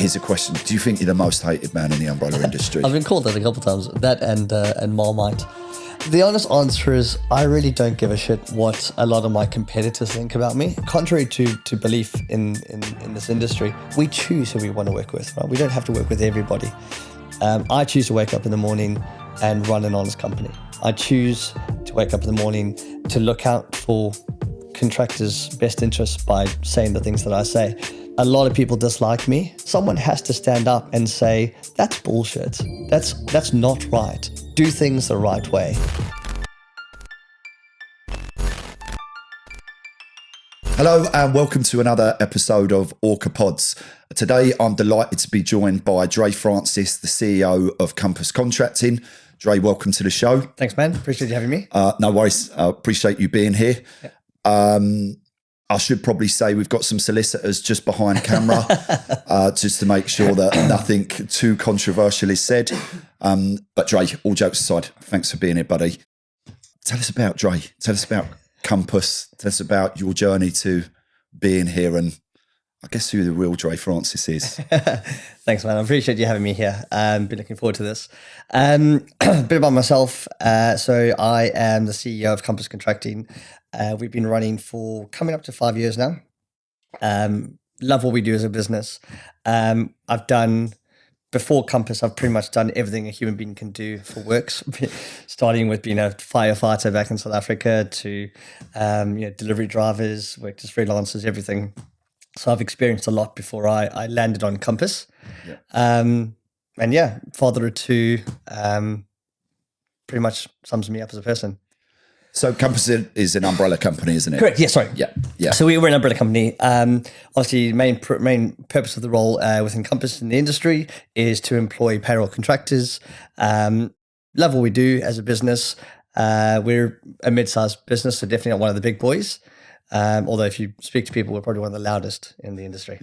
Here's a question. Do you think you're the most hated man in the umbrella industry? I've been called that a couple of times, that and Marmite. The honest answer is I really don't give a shit what a lot of my competitors think about me. Contrary to belief in this industry, we choose who we want to work with, right? We don't have to work with everybody. I choose to wake up in the morning and run an honest company. I choose to wake up in the morning to look out for contractors' best interests by saying the things that I say. A lot of people dislike me. Someone has to stand up and say, that's bullshit. That's not right. Do things the right way. Hello and welcome to another episode of Orca Pods. Today I'm delighted to be joined by Drey Francis, the CEO of Compass Contracting. Drey, welcome to the show. Thanks, man. Appreciate you having me. No worries. Appreciate you being here. Yeah. I should probably say we've got some solicitors just behind camera, just to make sure that nothing too controversial is said. But Drey, all jokes aside, thanks for being here, buddy. Tell us about Drey. Tell us about Compass. Tell us about your journey to being here and I guess who the real Drey Francis is. Thanks, man. I appreciate you having me here. Been looking forward to this. A bit about myself. So I am the CEO of Compass Contracting. We've been running for coming up to 5 years now. Love what we do as a business. I've done, before Compass, I've pretty much done everything a human being can do for works, starting with being a firefighter back in South Africa to delivery drivers, worked as freelancers, everything. So I've experienced a lot before I landed on Compass. Yeah. And yeah, father of two, pretty much sums me up as a person. So Compass is an umbrella company, isn't it? Correct. Yeah, sorry. Yeah. So we were an umbrella company. Obviously, main purpose of the role within Compass in the industry is to employ payroll contractors. Love what we do as a business. We're a mid-sized business, so definitely not one of the big boys. Although if you speak to people, we're probably one of the loudest in the industry.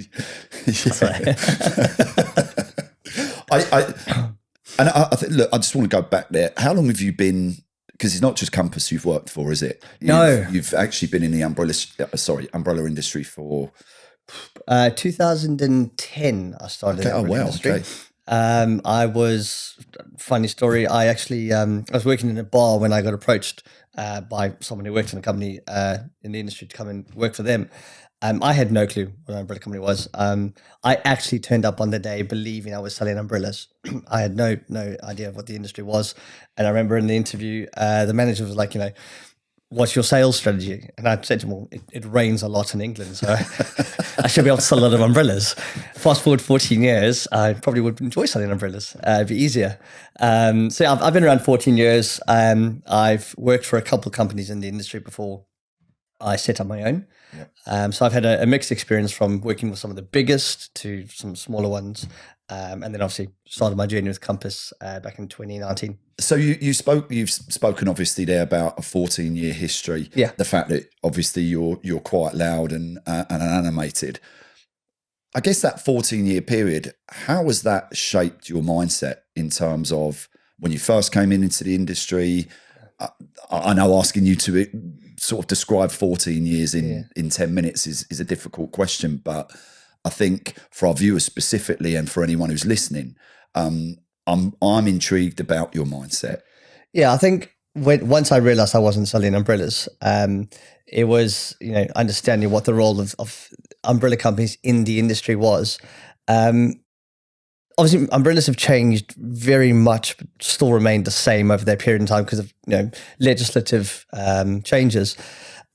I think, look, I just want to go back there. How long have you been? Because it's not just Compass you've worked for, is it? You've actually been in the umbrella industry for 2010. I started. Okay. Oh wow. Okay. I was, funny story. I was working in a bar when I got approached by someone who worked in a company in the industry to come and work for them. I had no clue what an umbrella company was. I actually turned up on the day believing I was selling umbrellas. I had no idea of what the industry was. And I remember in the interview, the manager was like, what's your sales strategy? And I said to him, well, it rains a lot in England, so I should be able to sell a lot of umbrellas. Fast forward 14 years, I probably would enjoy selling umbrellas. It'd be easier. So I've been around 14 years. I've worked for a couple of companies in the industry before I set up my own. Yeah. So I've had a mixed experience from working with some of the biggest to some smaller ones. And then obviously started my journey with Compass back in 2019. So you've spoken obviously there about a 14-year history. Yeah. The fact that obviously you're quite loud and animated. I guess that 14-year period, how has that shaped your mindset in terms of when you first came into the industry? I know asking you to sort of describe 14 years in 10 minutes is a difficult question, but I think for our viewers specifically and for anyone who's listening, I'm intrigued about your mindset. Yeah, I think once I realized I wasn't selling umbrellas, it was understanding what the role of umbrella companies in the industry was. Obviously, umbrellas have changed very much, but still remained the same over their period in time because of legislative changes.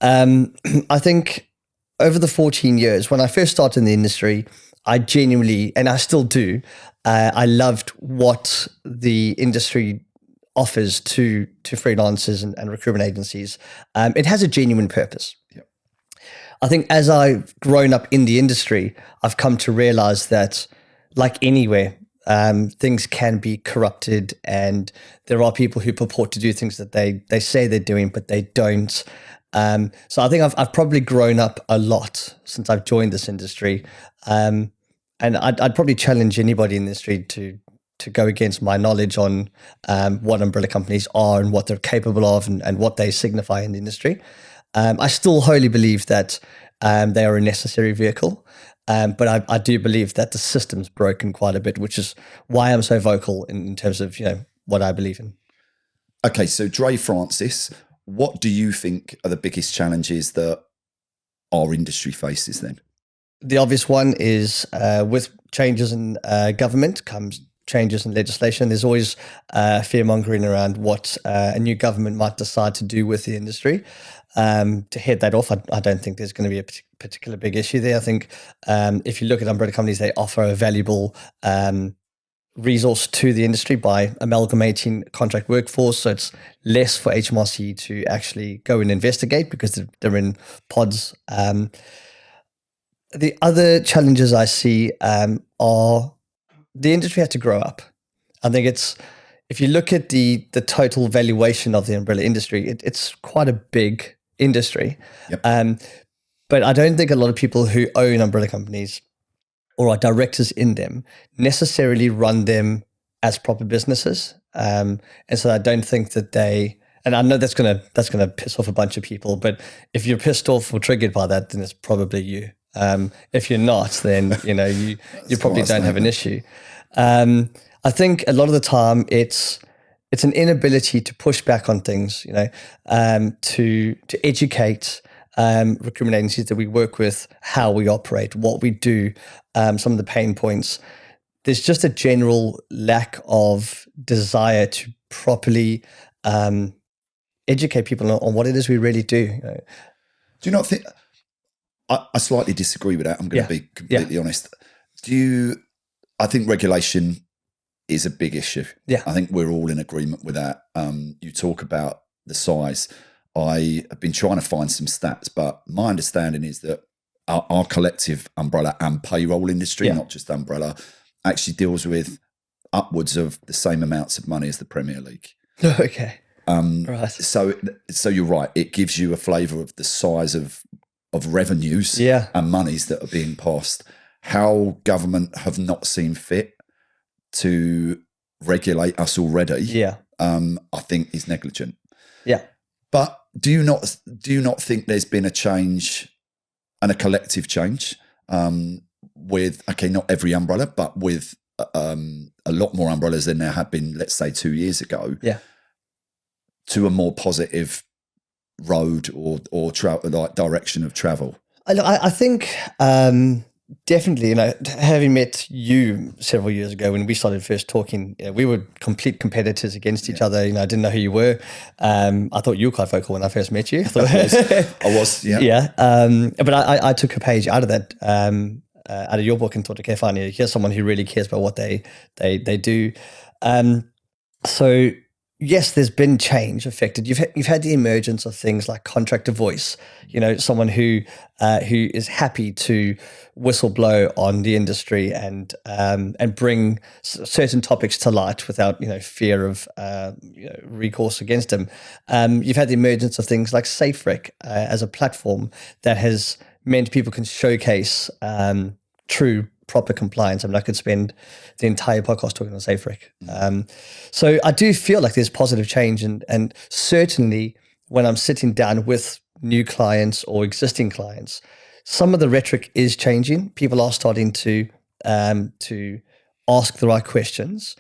I think over the 14 years, when I first started in the industry, I genuinely, and I still do, I loved what the industry offers to freelancers and recruitment agencies. It has a genuine purpose. Yep. I think as I've grown up in the industry, I've come to realize that, like anywhere, things can be corrupted, and there are people who purport to do things that they say they're doing, but they don't. So I think I've probably grown up a lot since I've joined this industry. And I'd probably challenge anybody in the industry to go against my knowledge on what umbrella companies are and what they're capable of and what they signify in the industry. I still wholly believe that they are a necessary vehicle. But I do believe that the system's broken quite a bit, which is why I'm so vocal in terms of, what I believe in. Okay, so Drey Francis, what do you think are the biggest challenges that our industry faces then? The obvious one is with changes in government comes changes in legislation. There's always fear mongering around what a new government might decide to do with the industry. To head that off, I don't think there's going to be a particular big issue there. I think if you look at umbrella companies, they offer a valuable resource to the industry by amalgamating contract workforce. So it's less for HMRC to actually go and investigate because they're in pods. The other challenges I see are the industry has to grow up. I think if you look at the total valuation of the umbrella industry, it's quite a big industry. Yep. But I don't think a lot of people who own umbrella companies or are directors in them necessarily run them as proper businesses. And so I don't think that and I know that's gonna piss off a bunch of people, but if you're pissed off or triggered by that, then it's probably you. If you're not, then you probably don't have an issue. I think a lot of the time it's an inability to push back on things, to educate recruitment agencies that we work with, how we operate, what we do, some of the pain points. There's just a general lack of desire to properly educate people on what it is we really do. Do you not think? I slightly disagree with that. I'm going to be completely honest. I think regulation is a big issue. Yeah. I think we're all in agreement with that. You talk about the size. I have been trying to find some stats, but my understanding is that our collective umbrella and payroll industry, not just umbrella, actually deals with upwards of the same amounts of money as the Premier League. Okay. Right. So you're right. It gives you a flavour of the size of revenues and monies that are being passed. How government have not seen fit to regulate us already, I think is negligent. Yeah. But do you not think there's been a change and a collective change with, not every umbrella, but with a lot more umbrellas than there had been, let's say 2 years ago, to a more positive road or direction of travel? I think definitely, having met you several years ago when we started first talking, we were complete competitors against each other. I didn't know who you were. I thought you were quite vocal when I first met you. I was, yeah. Yeah. But I took a page out of that, out of your book, and thought, okay, fine, here's someone who really cares about what they do. So yes, there's been change affected. You've had the emergence of things like contractor voice. Someone who is happy to whistleblow on the industry and bring certain topics to light without fear of recourse against them. You've had the emergence of things like SafeRec as a platform that has meant people can showcase true proper compliance. I mean, I could spend the entire podcast talking on SafeRec. So I do feel like there's positive change, and certainly when I'm sitting down with new clients or existing clients, some of the rhetoric is changing. People are starting to ask the right questions.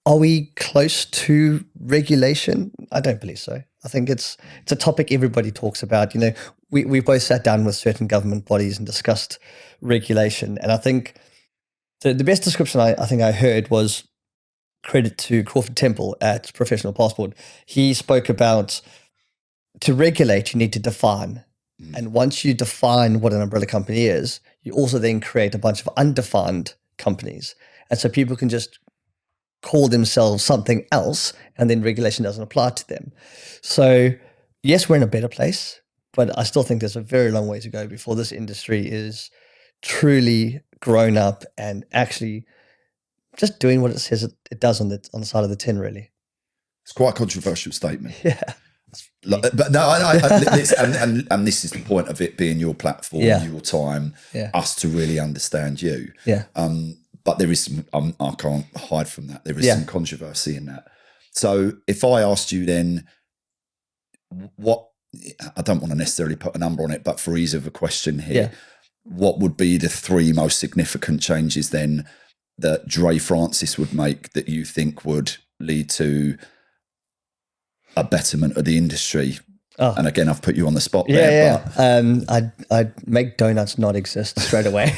Are we close to regulation? I don't believe so. I think it's a topic everybody talks about. We both sat down with certain government bodies and discussed regulation. And I think the best description I think I heard was, credit to Crawford Temple at Professional Passport. He spoke about, to regulate, you need to define. And once you define what an umbrella company is, you also then create a bunch of undefined companies. And so people can just call themselves something else, and then regulation doesn't apply to them. So yes, we're in a better place, but I still think there's a very long way to go before this industry is truly grown up and actually just doing what it says it does on the side of the tin, really. It's quite a controversial statement. Yeah. But no, and this is the point of it being your platform, your time, us to really understand you. Yeah. But there is some, I can't hide from that. There is some controversy in that. So if I asked you then, I don't want to necessarily put a number on it, but for ease of a question here, what would be the three most significant changes then that Drey Francis would make that you think would lead to a betterment of the industry? Oh. And again, I've put you on the spot there. But I'd make donuts not exist straight away.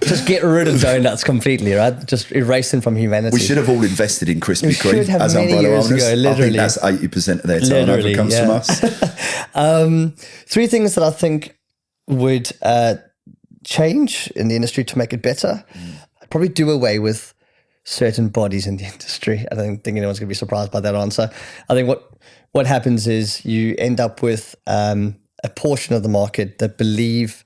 Just get rid of donuts completely, right? Just erase them from humanity. We should have all invested in Krispy should Kreme have as many umbrella years owners. ago, I literally. think that's 80% of their turnover comes from us. Three things that I think would change in the industry to make it better. I'd probably do away with certain bodies in the industry. I don't think anyone's going to be surprised by that answer. I think what happens is you end up with a portion of the market that believe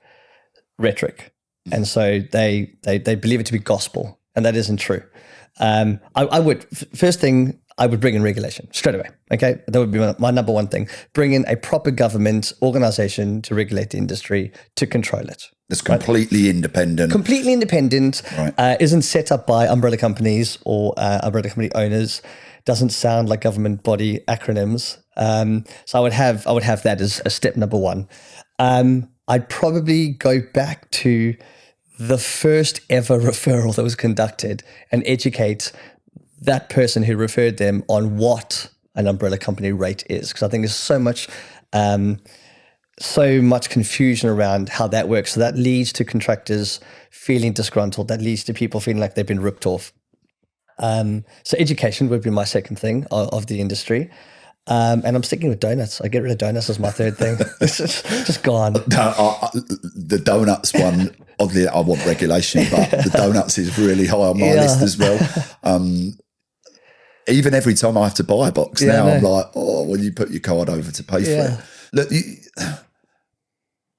rhetoric. And so they believe it to be gospel, and that isn't true. First thing, I would bring in regulation straight away. Okay, that would be my number one thing. Bring in a proper government organization to regulate the industry, to control it. It's completely independent. Completely independent. Right. Isn't set up by umbrella companies or umbrella company owners. Doesn't sound like government body acronyms. So I would have that as a step number one. I'd probably go back to the first ever referral that was conducted and educate that person who referred them on what an umbrella company rate is, because I think there's so much confusion around how that works. So that leads to contractors feeling disgruntled. That leads to people feeling like they've been ripped off. So education would be my second thing of the industry. And I'm sticking with donuts. I get rid of donuts as my third thing. It's just gone. The donuts one, oddly, I want regulation, but the donuts is really high on my list as well. Even every time I have to buy a box now, I'm like, well, you put your card over to pay for it. Look,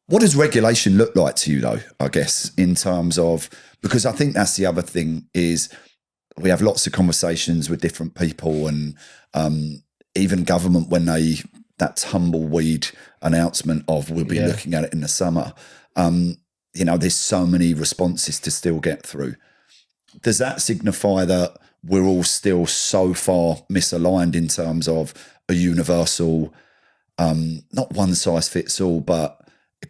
what does regulation look like to you, though, I guess, in terms of, because I think that's the other thing is we have lots of conversations with different people, and even government, when that tumbleweed announcement of we'll be looking at it in the summer, there's so many responses to still get through. Does that signify that we're all still so far misaligned in terms of a universal, not one size fits all, but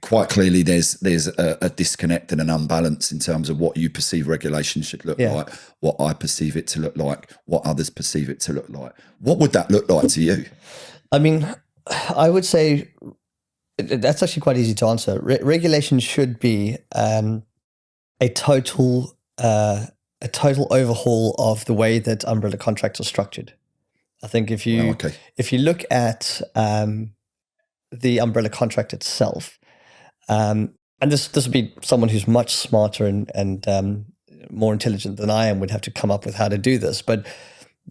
quite clearly there's a disconnect and an unbalance in terms of what you perceive regulation should look like, what I perceive it to look like, what others perceive it to look like? What would that look like to you? I mean, I would say that's actually quite easy to answer. Regulation should be a total overhaul of the way that umbrella contracts are structured. I think if you look at the umbrella contract itself, and this would be someone who's much smarter and more intelligent than I am would have to come up with how to do this, but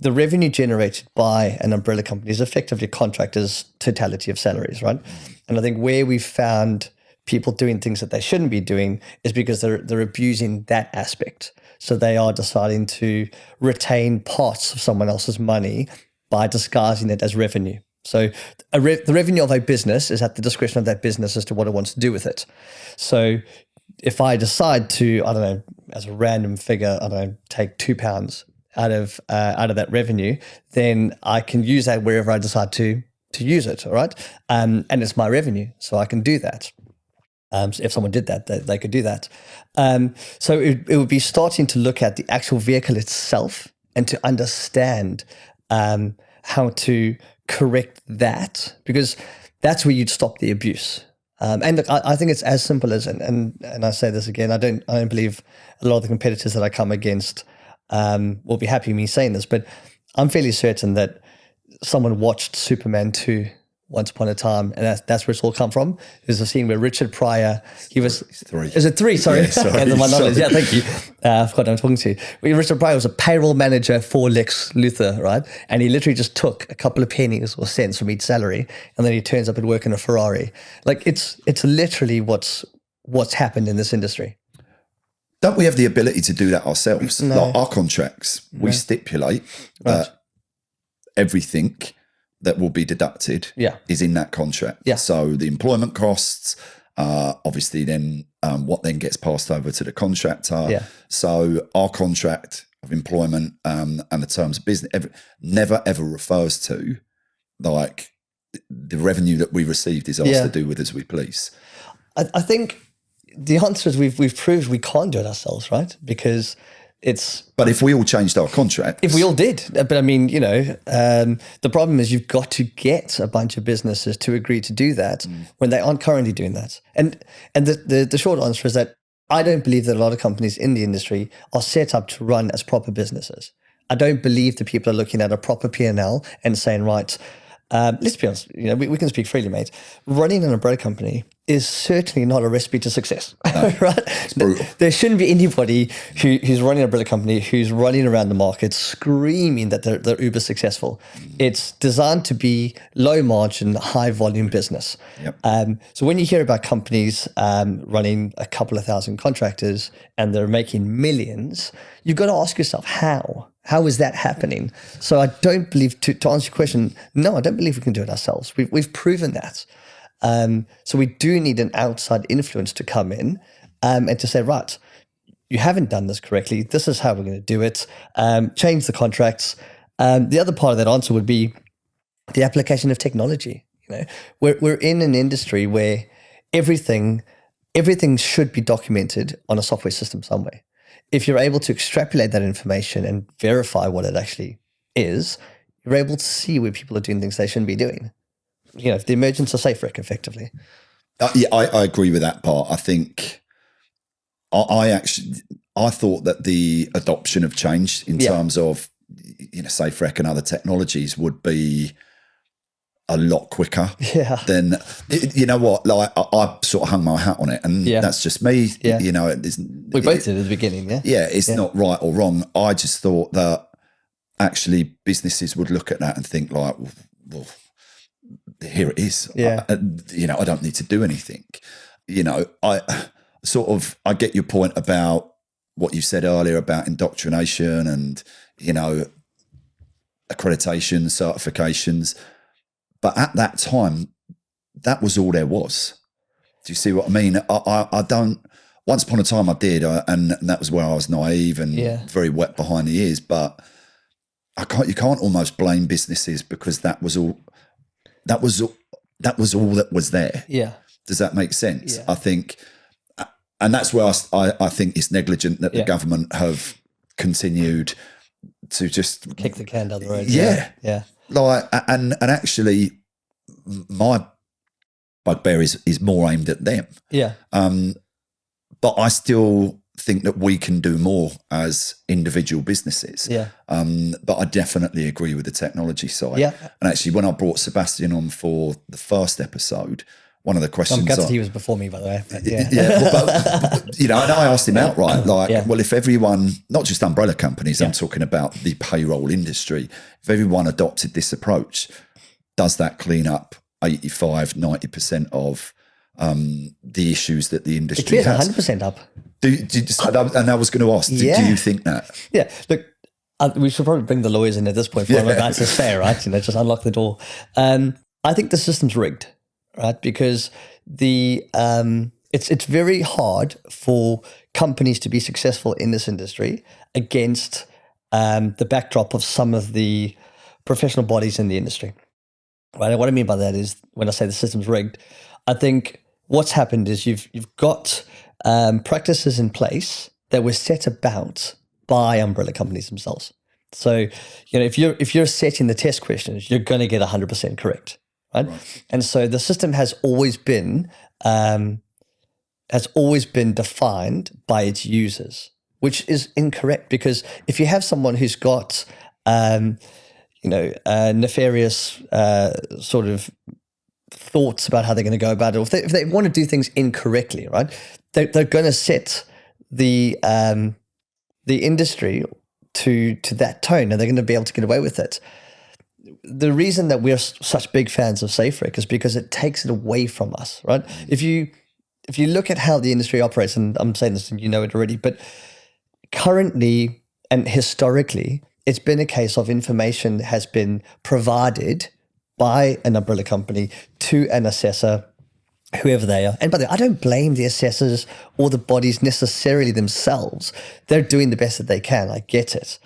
the revenue generated by an umbrella company is effectively a contractor's totality of salaries, right? And I think where we've found people doing things that they shouldn't be doing is because they're abusing that aspect. So they are deciding to retain parts of someone else's money by disguising it as revenue. So the revenue of a business is at the discretion of that business as to what it wants to do with it. So if I decide to, I don't know, as a random figure, I don't know, take £2 out of that revenue, then I can use that wherever I decide to use it, all right? And it's my revenue, so I can do that. So if someone did that, they could do that. So it would be starting to look at the actual vehicle itself and to understand how to correct that, because that's where you'd stop the abuse. And look, I think it's as simple as, and I say this again, I don't believe a lot of the competitors that I come against will be happy with me saying this, but I'm fairly certain that someone watched Superman 2 once upon a time, and that's where it's all come from. There's a scene where Richard Pryor, is it 3? Sorry. Yeah, sorry. My knowledge. Yeah, thank you. I forgot who I'm talking to. Richard Pryor was a payroll manager for Lex Luthor, right? And he literally just took a couple of pennies or cents from each salary, and then he turns up at work in a Ferrari. Like it's literally what's happened in this industry. Don't we have the ability to do that ourselves? No. Like our contracts, we stipulate that everything that will be deducted is in that contract. Yeah. So the employment costs, obviously then what then gets passed over to the contractor. Yeah. So our contract of employment and the terms of business never ever refers to like the revenue that we received is ours to do with as we please. I think the answer is we've proved we can't do it ourselves, right? Because it's But if we all changed our contracts, if we all did, but I mean, the problem is you've got to get a bunch of businesses to agree to do that when they aren't currently doing that. And the short answer is that I don't believe that a lot of companies in the industry are set up to run as proper businesses. I don't believe that people are looking at a proper P&L and saying, right, let's be honest, we can speak freely, mate. Running an umbrella company is certainly not a recipe to success, right? it's brutal. There shouldn't be anybody who's running an umbrella company who's running around the market screaming that they're uber successful. It's designed to be low margin, high volume business. Yep. So when you hear about companies running a couple of thousand contractors and they're making millions, you've got to ask yourself, how? How is that happening? So I don't believe, to answer your question, no, I don't believe we can do it ourselves. We've proven that. So we do need an outside influence to come in and to say, right, you haven't done this correctly. This is how we're going to do it. Change the contracts. The other part of that answer would be the application of technology. We're in an industry where everything should be documented on a software system somewhere. If you're able to extrapolate that information and verify what it actually is, you're able to see where people are doing things they shouldn't be doing. The emergence of SafeRec, effectively. Yeah, I agree with that part. I think I thought that the adoption of change in terms of SafeRec and other technologies would be a lot quicker than, you know what, like I sort of hung my hat on it, and that's just me. We both did at the beginning. It's not right or wrong. I just thought that actually businesses would look at that and think like, well, here it is. I don't need to do anything. I get your point about what you said earlier about indoctrination and accreditation, certifications. But at that time, that was all there was. Do you see what I mean? I don't. Once upon a time, I did, and that was where I was naive and very wet behind the ears. But you can't almost blame businesses because that was all that was there. Yeah. Does that make sense? Yeah. I think, and that's where I think it's negligent that the government have continued to just kick the can down the road. Yeah. Like, and actually, my bugbear is more aimed at them. Yeah. But I still think that we can do more as individual businesses. Yeah. But I definitely agree with the technology side. Yeah. And actually, when I brought Sebastian on for the first episode, one of the questions... I'm glad he was before me, by the way. But and I asked him outright, well, if everyone, not just umbrella companies, I'm talking about the payroll industry, if everyone adopted this approach, does that clean up 85, 90% of the issues that the industry has? It clears 100% up. And I was going to ask, do you think that? Yeah, look, we should probably bring the lawyers in at this point for what I'm about to say, right? Just unlock the door. I think the system's rigged. Right, because it's very hard for companies to be successful in this industry against the backdrop of some of the professional bodies in the industry. Right, and what I mean by that is when I say the system's rigged, I think what's happened is you've got practices in place that were set about by umbrella companies themselves. So if you're setting the test questions, you're going to get 100% correct. Right? And so the system has always been defined by its users, which is incorrect, because if you have someone who's got nefarious sort of thoughts about how they're going to go about it, or if they want to do things incorrectly, right, they're going to set the industry to that tone, and they're going to be able to get away with it. The reason that we're such big fans of SafeRec is because it takes it away from us, right? If you look at how the industry operates, and I'm saying this and you know it already, but currently and historically, it's been a case of information has been provided by an umbrella company to an assessor, whoever they are. And by the way, I don't blame the assessors or the bodies necessarily themselves. They're doing the best that they can. I get it.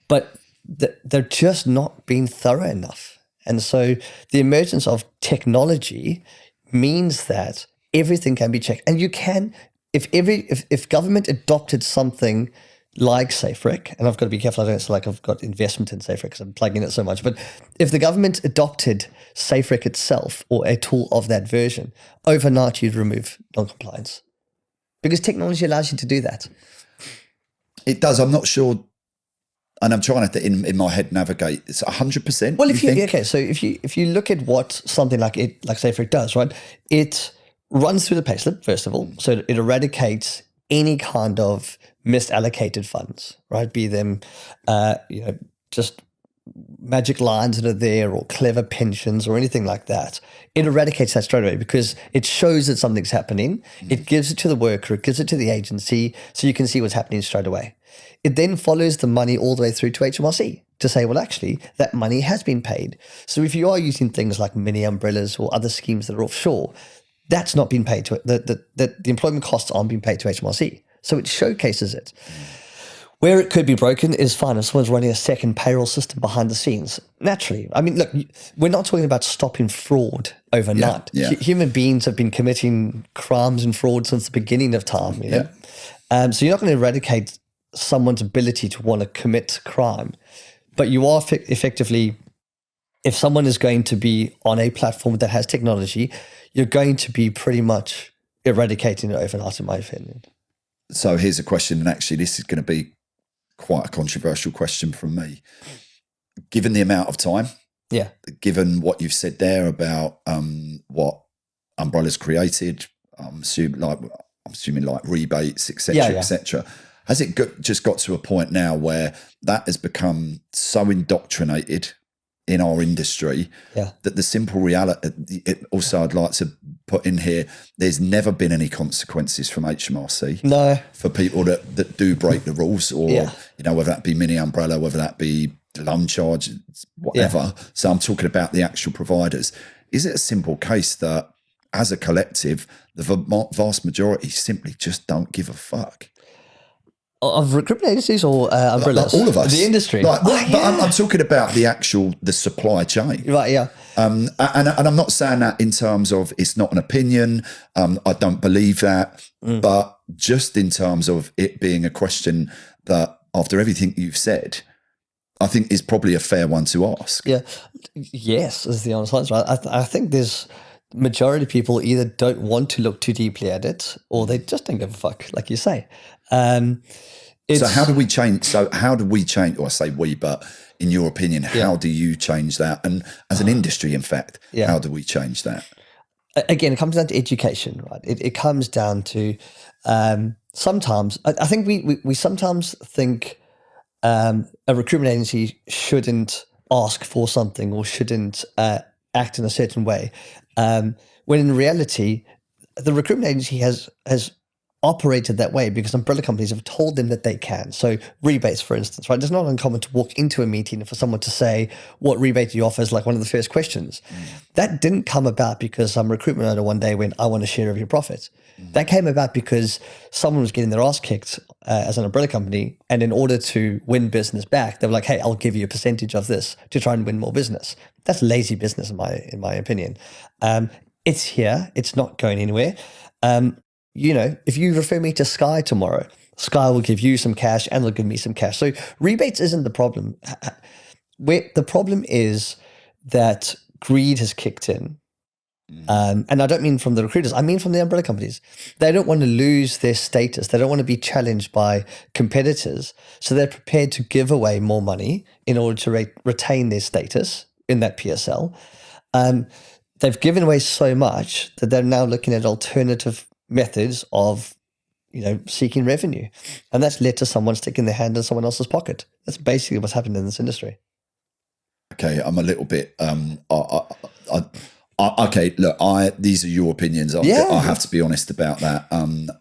But they're just not being thorough enough. And so the emergence of technology means that everything can be checked. And you can if government adopted something like SafeRec, and I've got to be careful, I don't sound like I've got investment in SafeRec because I'm plugging it so much, but if the government adopted SafeRec itself or a tool of that version, overnight you'd remove non-compliance because technology allows you to do that. It does. I'm not sure, and I'm trying to in my head navigate. It's 100%. Well, so if you look at what something like SafeRec does, right? It runs through the payslip first of all, so it eradicates any kind of misallocated funds, right? Be them, just magic lines that are there or clever pensions or anything like that. It eradicates that straight away because it shows that something's happening. It gives it to the worker, it gives it to the agency, so you can see what's happening straight away. It then follows the money all the way through to HMRC to say, well, actually, that money has been paid. So if you are using things like mini umbrellas or other schemes that are offshore, that's not been paid to it. The employment costs aren't being paid to HMRC. So it showcases it. Where it could be broken is fine if someone's running a second payroll system behind the scenes. Naturally. I mean, look, we're not talking about stopping fraud overnight. Yeah. Human beings have been committing crimes and fraud since the beginning of time. You know? So you're not going to eradicate someone's ability to want to commit crime. But you are effectively, if someone is going to be on a platform that has technology, you're going to be pretty much eradicating it overnight, in my opinion. So here's a question, and actually this is going to be quite a controversial question from me. Given the amount of time, given what you've said there about what Umbrella's created, I'm assuming like rebates, etc., etc. Has it just got to a point now where that has become so indoctrinated in our industry that the simple reality, also I'd like to put in here, there's never been any consequences from HMRC for people that do break the rules or, whether that be mini umbrella, whether that be loan charge, whatever. So I'm talking about the actual providers. Is it a simple case that as a collective, the vast majority simply just don't give a fuck? Of recruitment agencies or umbrellas? All of us. The industry. But I'm talking about the supply chain. Right, yeah. And I'm not saying that in terms of it's not an opinion. I don't believe that. But just in terms of it being a question that after everything you've said, I think is probably a fair one to ask. Yeah. Yes, is the honest answer. I think there's majority of people either don't want to look too deeply at it or they just don't give a fuck, like you say. So how do we change? Or I say we, but in your opinion, how do you change that? And as an industry, in fact, how do we change that? Again, it comes down to education, right? It comes down to sometimes, I think we sometimes think a recruitment agency shouldn't ask for something or shouldn't act in a certain way. When in reality, the recruitment agency has operated that way because umbrella companies have told them that they can. So rebates, for instance, right? It's not uncommon to walk into a meeting and for someone to say, what rebate do you offer is like one of the first questions. That didn't come about because some recruitment owner one day went, I want a share of your profit. That came about because someone was getting their ass kicked as an umbrella company. And in order to win business back, they were like, hey, I'll give you a percentage of this to try and win more business. That's lazy business in my opinion. It's here. It's not going anywhere. If you refer me to Sky tomorrow, Sky will give you some cash and they'll give me some cash. So rebates isn't the problem. The problem is that greed has kicked in. And I don't mean from the recruiters, I mean from the umbrella companies. They don't want to lose their status. They don't want to be challenged by competitors. So they're prepared to give away more money in order to retain their status in that PSL. They've given away so much that they're now looking at alternative methods of, seeking revenue. And that's led to someone sticking their hand in someone else's pocket. That's basically what's happened in this industry. Okay, I'm a little bit, okay, look, these are your opinions. I have to be honest about that.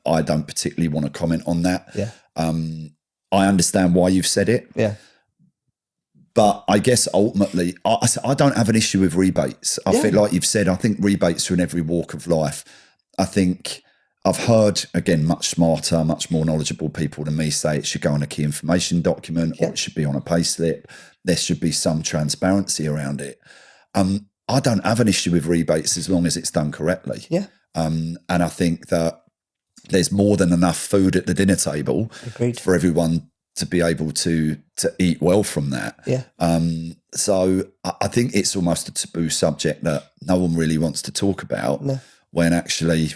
I don't particularly want to comment on that. Yeah. I understand why you've said it. Yeah. But I guess ultimately, I don't have an issue with rebates. I feel like you've said, I think rebates are in every walk of life. I think I've heard, again, much smarter, much more knowledgeable people than me say it should go on a key information document or it should be on a payslip. There should be some transparency around it. I don't have an issue with rebates as long as it's done correctly. Yeah. And I think that there's more than enough food at the dinner table Agreed. for everyone to be able to eat well from that. Yeah. So I think it's almost a taboo subject that no one really wants to talk about, when actually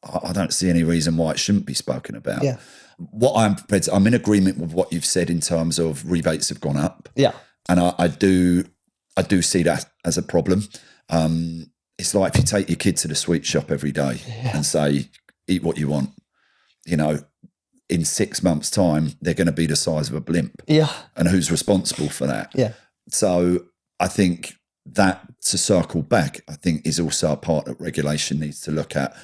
I don't see any reason why it shouldn't be spoken about. Yeah. What I'm in agreement with what you've said in terms of rebates have gone up. Yeah. And I do see that as a problem. It's like if you take your kid to the sweet shop every day and say, eat what you want, in 6 months' time, they're going to be the size of a blimp. Yeah. And who's responsible for that? Yeah. So I think that, to circle back, I think is also a part that regulation needs to look at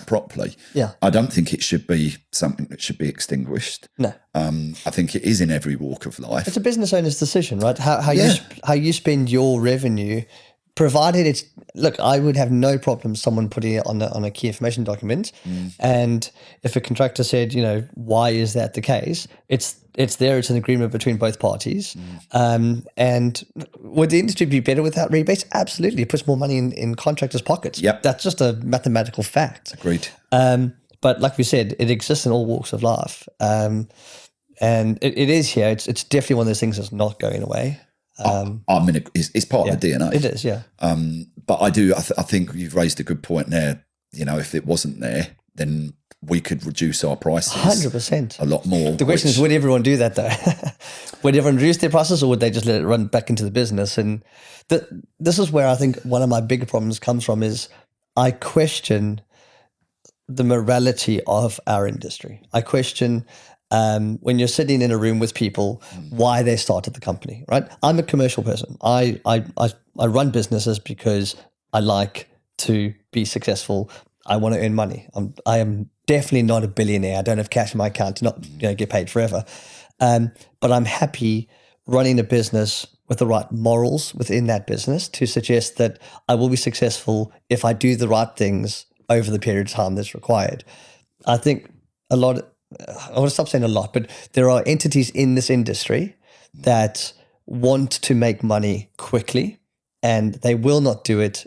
properly. Yeah. I don't think it should be something that should be extinguished. No. I think it is in every walk of life. It's a business owner's decision, right? How you spend your revenue, provided it's, look, I would have no problem someone putting it on a key information document. And if a contractor said, why is that the case? It's there, it's an agreement between both parties. And would the industry be better without rebates? Absolutely. It puts more money in contractors' pockets. Yep. That's just a mathematical fact. Agreed. But like we said, it exists in all walks of life. And it is here. It's definitely one of those things that's not going away. It's part of the DNA. It is, yeah. But I think you've raised a good point there. If it wasn't there, then we could reduce our prices 100%. a lot more. The question is, would everyone do that though? Would everyone reduce their prices, or would they just let it run back into the business? And this is where I think one of my bigger problems comes from is I question the morality of our industry. I question when you're sitting in a room with people, why they started the company, right? I'm a commercial person. I run businesses because I like to be successful. I want to earn money. I am definitely not a billionaire. I don't have cash in my account to not get paid forever. But I'm happy running a business with the right morals within that business to suggest that I will be successful if I do the right things over the period of time that's required. I think I want to stop saying a lot, but there are entities in this industry that want to make money quickly, and they will not do it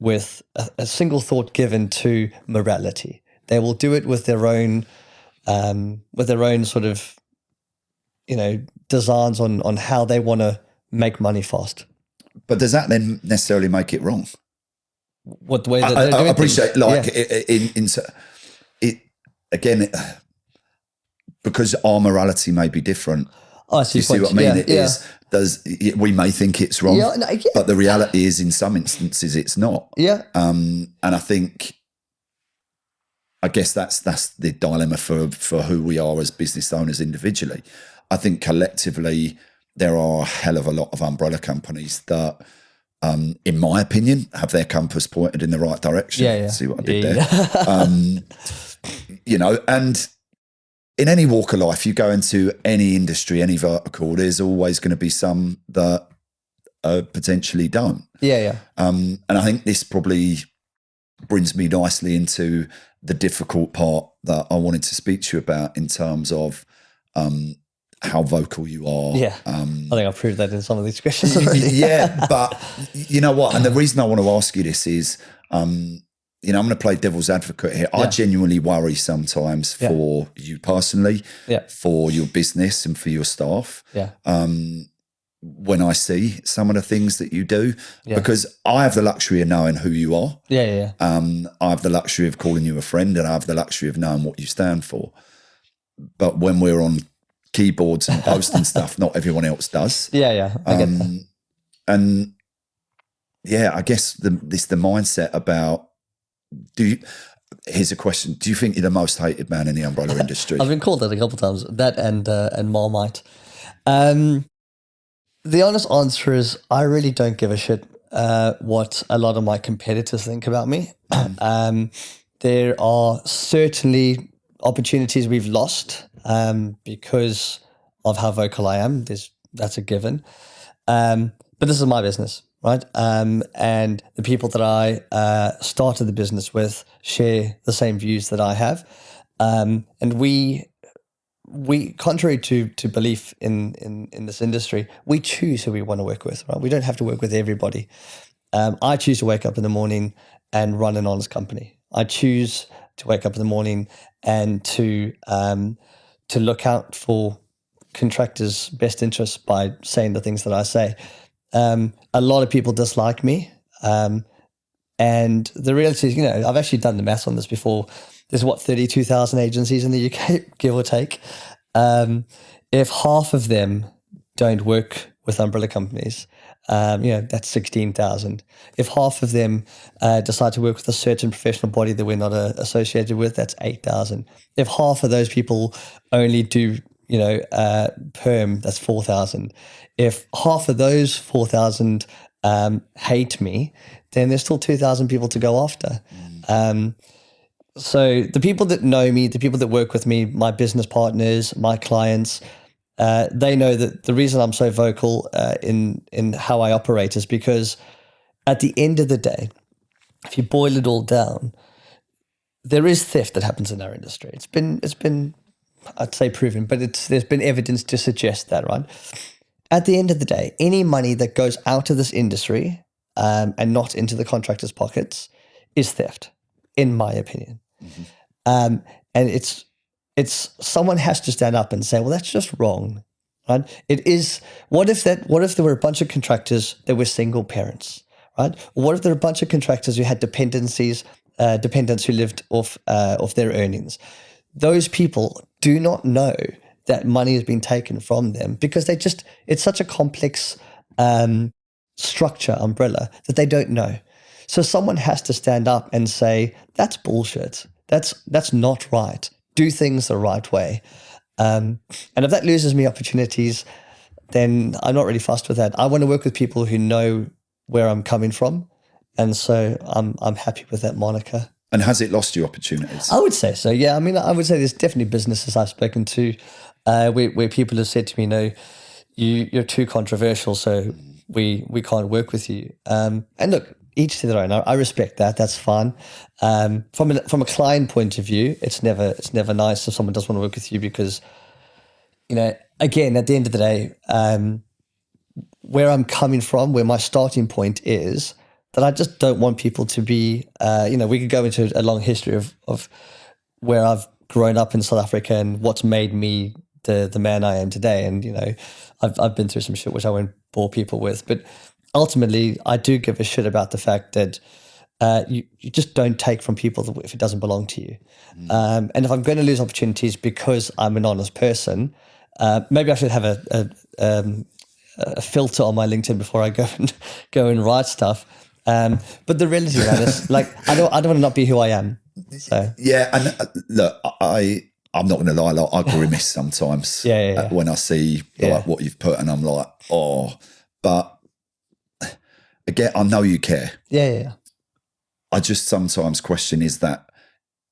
with a single thought given to morality. They will do it with their own sort of, designs on how they want to make money fast. But does that then necessarily make it wrong? What the way that I they're doing appreciate, things. again, because our morality may be different. Oh, I see. You see what I mean? We may think it's wrong, but the reality is, in some instances, it's not. Yeah. And I guess that's the dilemma for who we are as business owners individually. I think collectively there are a hell of a lot of umbrella companies that, in my opinion, have their compass pointed in the right direction. Yeah. See what I did there? And in any walk of life, you go into any industry, any vertical, there's always going to be some that potentially don't. Yeah. And I think this probably brings me nicely into the difficult part that I wanted to speak to you about in terms of how vocal you are. Yeah. I think I've proved that in some of these questions already. Yeah, but you know what? And the reason I want to ask you this is, I'm going to play devil's advocate here. I genuinely worry sometimes for you personally, for your business and for your staff. Yeah. When I see some of the things that you do, because I have the luxury of knowing who you are. Yeah. I have the luxury of calling you a friend, and I have the luxury of knowing what you stand for. But when we're on keyboards and posting stuff, not everyone else does. Yeah. I get that. And I guess the mindset about, here's a question. Do you think you're the most hated man in the umbrella industry? I've been called that a couple of times, that and Marmite. The honest answer is I really don't give a shit what a lot of my competitors think about me. There are certainly opportunities we've lost because of how vocal I am. That's a given. But this is my business, right? And the people that I started the business with share the same views that I have. And we, contrary to belief in this industry, we choose who we want to work with, right? We don't have to work with everybody. I choose to wake up in the morning and run an honest company. I choose to wake up in the morning and to look out for contractors' best interests by saying the things that I say. A lot of people dislike me. And the reality is, I've actually done the maths on this before. There's 32,000 agencies in the UK, give or take. If half of them don't work with umbrella companies, that's 16,000. If half of them decide to work with a certain professional body that we're not associated with, that's 8,000. If half of those people only do, perm, that's 4,000. If half of those 4,000 hate me, then there's still 2,000 people to go after. So the people that know me, the people that work with me, my business partners, my clients, they know that the reason I'm so vocal in how I operate is because at the end of the day, if you boil it all down, there is theft that happens in our industry. It's been I'd say proven, but there's been evidence to suggest that, right? At the end of the day, any money that goes out of this industry and not into the contractors' pockets is theft, in my opinion. And it's someone has to stand up and say, well, that's just wrong, right? It is. What if there were a bunch of contractors that were single parents, right? Or what if there were a bunch of contractors who had dependents who lived off their earnings? Those people do not know that money has been taken from them because it's such a complex structure, umbrella, that they don't know. So someone has to stand up and say, that's bullshit. That's not right. Do things the right way. And if that loses me opportunities, then I'm not really fussed with that. I want to work with people who know where I'm coming from. And so I'm happy with that moniker. And has it lost you opportunities? I would say so, yeah. I mean, I would say there's definitely businesses I've spoken to where people have said to me, no, you're too controversial, so we can't work with you. And look, each to their own. I respect that. That's fine. From a client point of view, it's never nice if someone doesn't want to work with you because, again, at the end of the day, where I'm coming from, where my starting point is, that I just don't want people to be, we could go into a long history of where I've grown up in South Africa and what's made me the man I am today. And, I've been through some shit which I won't bore people with. But ultimately, I do give a shit about the fact that you just don't take from people if it doesn't belong to you. And if I'm going to lose opportunities because I'm an honest person, maybe I should have a filter on my LinkedIn before I go and write stuff. But the reality of that is, I don't want to not be who I am. So yeah, and look, I'm not going to lie, I grimace sometimes when I see what you've put, and I'm like, oh, but again, I know you care. Yeah. I just sometimes question, is that,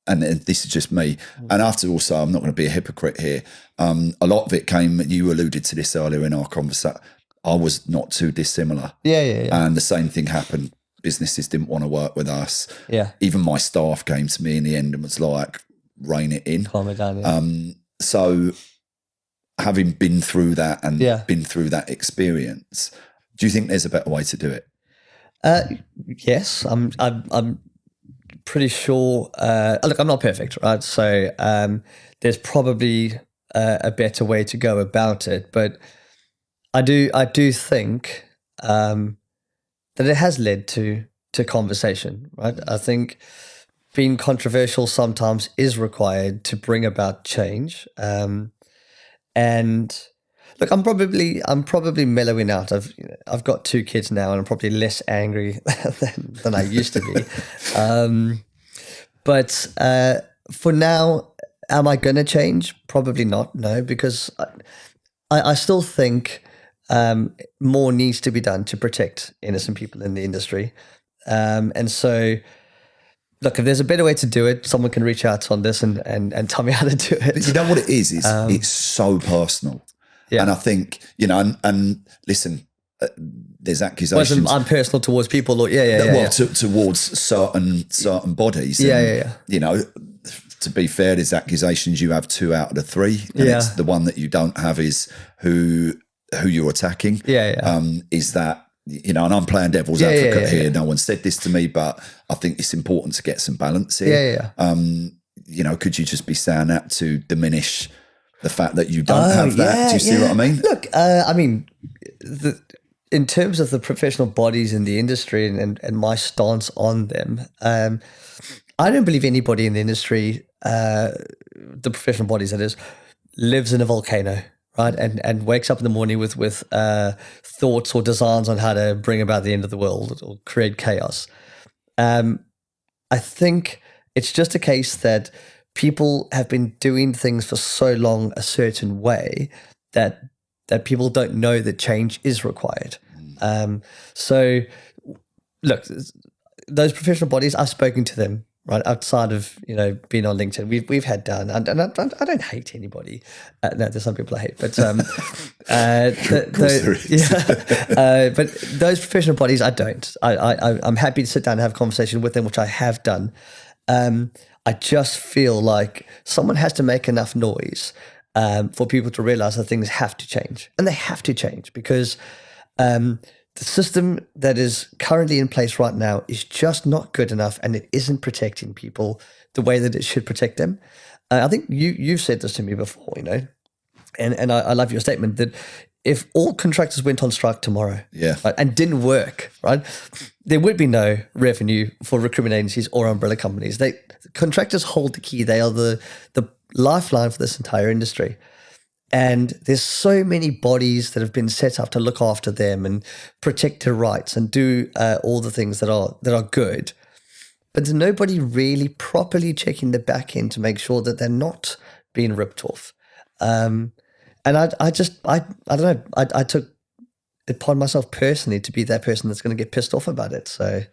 and this is just me, and after also, I'm not going to be a hypocrite here. A lot of it came, you alluded to this earlier in our conversation, I was not too dissimilar. Yeah. And the same thing happened. Businesses didn't want to work with us. Yeah. Even my staff came to me in the end and was like, rein it in. Calm it down, yeah. So having been through that and been through that experience, do you think there's a better way to do it? Yes, I'm pretty sure. Look, I'm not perfect, right? So there's probably a better way to go about it, but I do think that it has led to conversation, right? I think being controversial sometimes is required to bring about change. And look, I'm probably mellowing out. I've got 2 kids now, and I'm probably less angry than I used to be. But for now, am I going to change? Probably not. No, because I still think more needs to be done to protect innocent people in the industry. And so, look, if there's a better way to do it, someone can reach out on this and tell me how to do it. But you know what it is? It's so personal. Yeah. And I think, and listen, there's accusations. I'm personal towards people. Towards certain bodies. And, to be fair, there's accusations you have 2 out of the 3. And it's the one that you don't have is who you're attacking. Is that, and I'm playing devil's advocate here. No one said this to me, but I think it's important to get some balance here. could you just be saying that to diminish the fact that you don't have that? Do you see what I mean? Look, in terms of the professional bodies in the industry and my stance on them, I don't believe anybody in the industry, the professional bodies that is, lives in a volcano, right? And wakes up in the morning with thoughts or designs on how to bring about the end of the world or create chaos. I think it's just a case that people have been doing things for so long a certain way that people don't know that change is required. So, look, those professional bodies, I've spoken to them, right, outside of being on LinkedIn. We've had done, and I don't hate anybody. No, there's some people I hate, but but those professional bodies, I don't. I'm happy to sit down and have a conversation with them, which I have done. I just feel like someone has to make enough noise for people to realize that things have to change, and they have to change because the system that is currently in place right now is just not good enough, and it isn't protecting people the way that it should protect them. I think you've said this to me before, and I love your statement that if all contractors went on strike tomorrow, right, and didn't work, right, there would be no revenue for recruitment agencies or umbrella companies. Contractors hold the key. They are the lifeline for this entire industry. And there's so many bodies that have been set up to look after them and protect their rights and do all the things that are good. But there's nobody really properly checking the back end to make sure that they're not being ripped off. And I don't know. I took it upon myself personally to be that person that's going to get pissed off about it. So.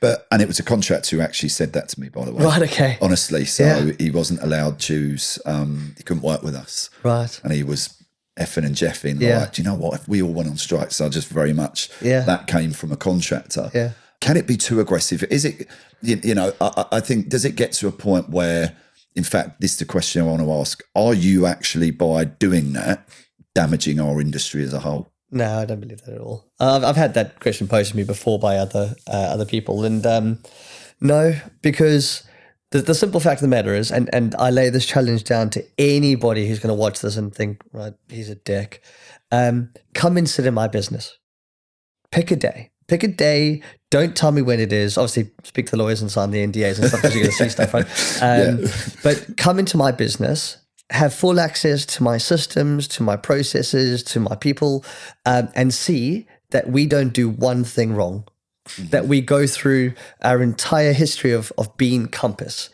And it was a contractor who actually said that to me, by the way. Right, okay. Honestly, so he wasn't allowed to he couldn't work with us. Right. And he was effing and jeffing, like, do you know what, if we all went on strike, so just very much that came from a contractor. Yeah. Can it be too aggressive? Is it, I think, does it get to a point where, in fact, this is the question I want to ask, are you actually, by doing that, damaging our industry as a whole? No, I don't believe that at all. I've had that question posed to me before by other people, and no, because the simple fact of the matter is, and I lay this challenge down to anybody who's going to watch this and think, right, he's a dick. Come and sit in my business. Pick a day. Don't tell me when it is. Obviously, speak to the lawyers and sign the NDAs and stuff because you're going to see stuff, right? But come into my business. Have full access to my systems, to my processes, to my people, and see that we don't do one thing wrong, that we go through our entire history of being Compass,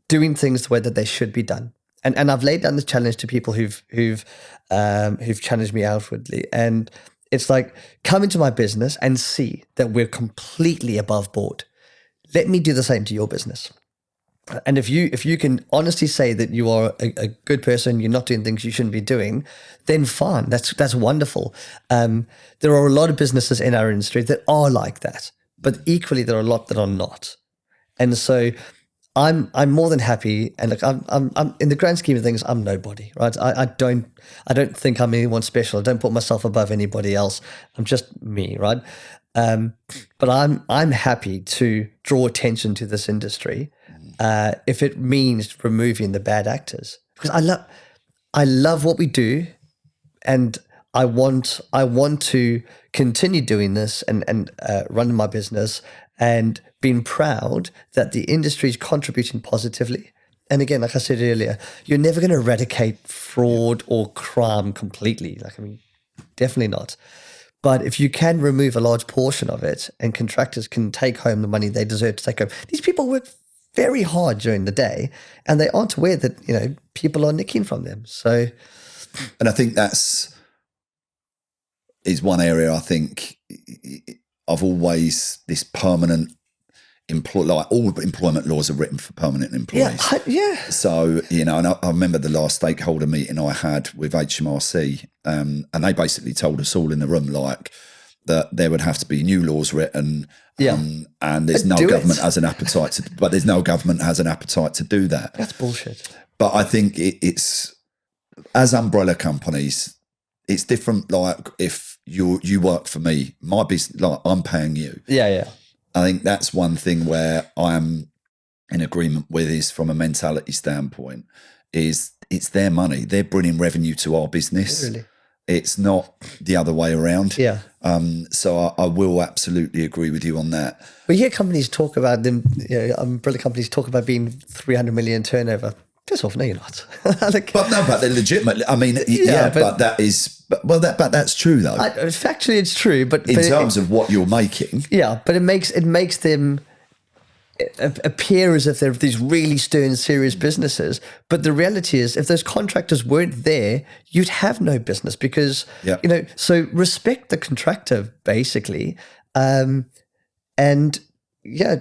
doing things the way that they should be done. And I've laid down this challenge to people who've challenged me outwardly. And it's like, come into my business and see that we're completely above board. Let me do the same to your business. And if you can honestly say that you are a good person, you're not doing things you shouldn't be doing, then fine. That's wonderful. There are a lot of businesses in our industry that are like that, but equally there are a lot that are not. And so I'm more than happy. And look, I'm in the grand scheme of things, I'm nobody, right? I don't think I'm anyone special. I don't put myself above anybody else. I'm just me, right? But I'm happy to draw attention to this industry. If it means removing the bad actors, because I love what we do, and I want to continue doing this and running my business and being proud that the industry is contributing positively. And again, like I said earlier, you're never going to eradicate fraud or crime completely. Definitely not. But if you can remove a large portion of it, and contractors can take home the money they deserve to take home, these people work very hard during the day, and they aren't aware that people are nicking from them. So, and I think is one area. I think I've always this permanent like all employment laws are written for permanent employees. Yeah. So and I remember the last stakeholder meeting I had with HMRC, and they basically told us all in the room like that there would have to be new laws written. And there's no government has an appetite to do that. That's bullshit. But I think it's as umbrella companies, it's different. Like if you work for me, my business, like I'm paying you. Yeah. I think that's one thing where I'm in agreement with is, from a mentality standpoint, is it's their money. They're bringing revenue to our business. Really? It's not the other way around. Yeah. So I will absolutely agree with you on that. We hear companies talk about them, umbrella companies talk about being 300 million turnover. Piss off, no, you're not. But they're legitimate. I mean, but that is, but that's true though. Factually, it's true, but in terms of what you're making, but it makes them appear as if they're these really stern, serious businesses. But the reality is, if those contractors weren't there, you'd have no business because, so respect the contractor, basically. And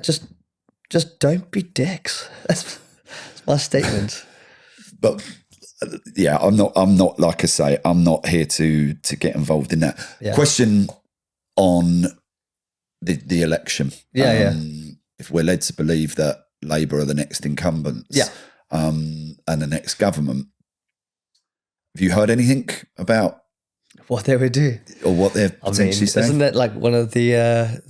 just don't be dicks. That's my statement. But I'm not, like I say, I'm not here to get involved in that. Yeah. Question on the election. If we're led to believe that Labour are the next incumbents, and the next government, have you heard anything about what they would do or what they're potentially saying? Isn't that like one of the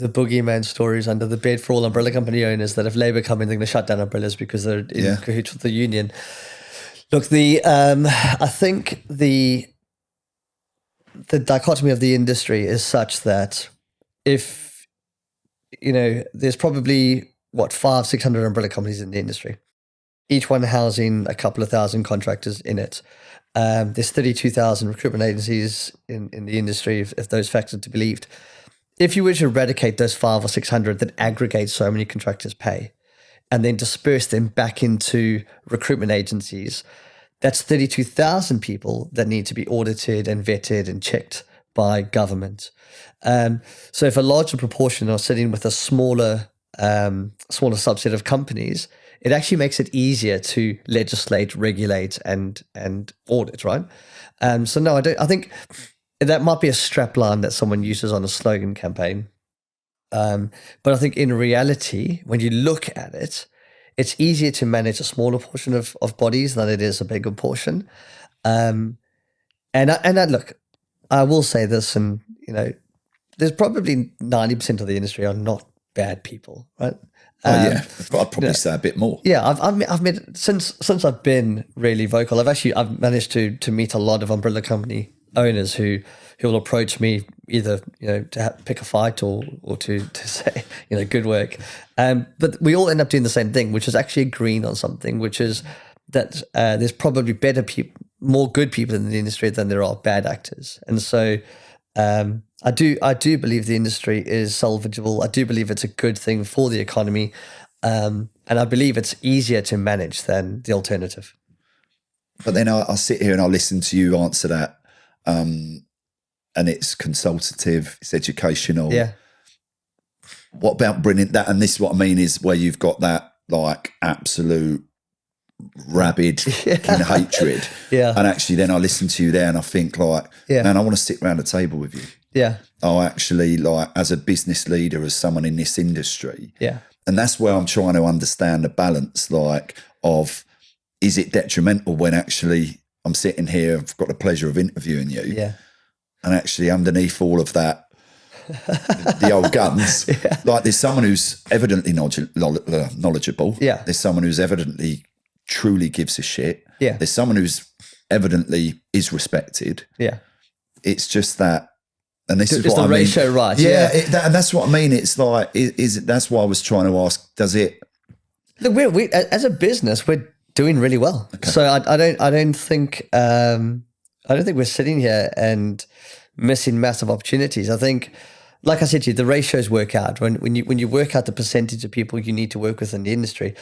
boogeyman stories under the bed for all umbrella company owners, that if Labour come in, they're going to shut down umbrellas because they're in cahoots with the union? Look, I think the dichotomy of the industry is such that if there's probably 500-600 umbrella companies in the industry, each one housing a couple of thousand contractors in it. There's 32,000 recruitment agencies in the industry, if those facts are to be believed. If you were to eradicate those 500 or 600 that aggregate so many contractors' pay and then disperse them back into recruitment agencies, that's 32,000 people that need to be audited and vetted and checked by government. So if a larger proportion are sitting with a smaller subset of companies, it actually makes it easier to legislate, regulate, and audit, right? So no, I think that might be a strap line that someone uses on a slogan campaign. But I think in reality, when you look at it, it's easier to manage a smaller portion of bodies than it is a bigger portion. And look, I will say this, and there's probably 90% of the industry are not bad people, right? But I'd probably say a bit more. Yeah, I've met since I've been really vocal. I've managed to meet a lot of umbrella company owners who will approach me either to pick a fight or to say good work. But we all end up doing the same thing, which is actually agreeing on something, which is that there's probably better people, more good people in the industry than there are bad actors, and so. I do believe the industry is salvageable. I do believe it's a good thing for the economy, and I believe it's easier to manage than the alternative. But then I'll sit here and I'll listen to you answer that, and it's consultative, it's educational. Yeah. What about bringing that? And this is what I mean, is where you've got that like absolute rabid fucking hatred. Yeah. And actually then I listen to you there and I think like, man, I want to sit around a table with you. Yeah. I actually, like, as a business leader, as someone in this industry. Yeah. And that's where I'm trying to understand the balance, like, of, is it detrimental when actually I'm sitting here, I've got the pleasure of interviewing you. Yeah. And actually underneath all of that, the old guns, like there's someone who's evidently knowledgeable. Yeah. There's someone who's evidently truly gives a shit. Yeah. There's someone who's evidently is respected. Yeah. It's just that, and this is it's what the I mean. ratio right? Yeah, and that's what I mean. It's like, is it? That's why I was trying to ask. Does it? Look, we as a business, we're doing really well. Okay. So I don't think we're sitting here and missing massive opportunities. I think, like I said to you, the ratios work out when you work out the percentage of people you need to work with in the industry.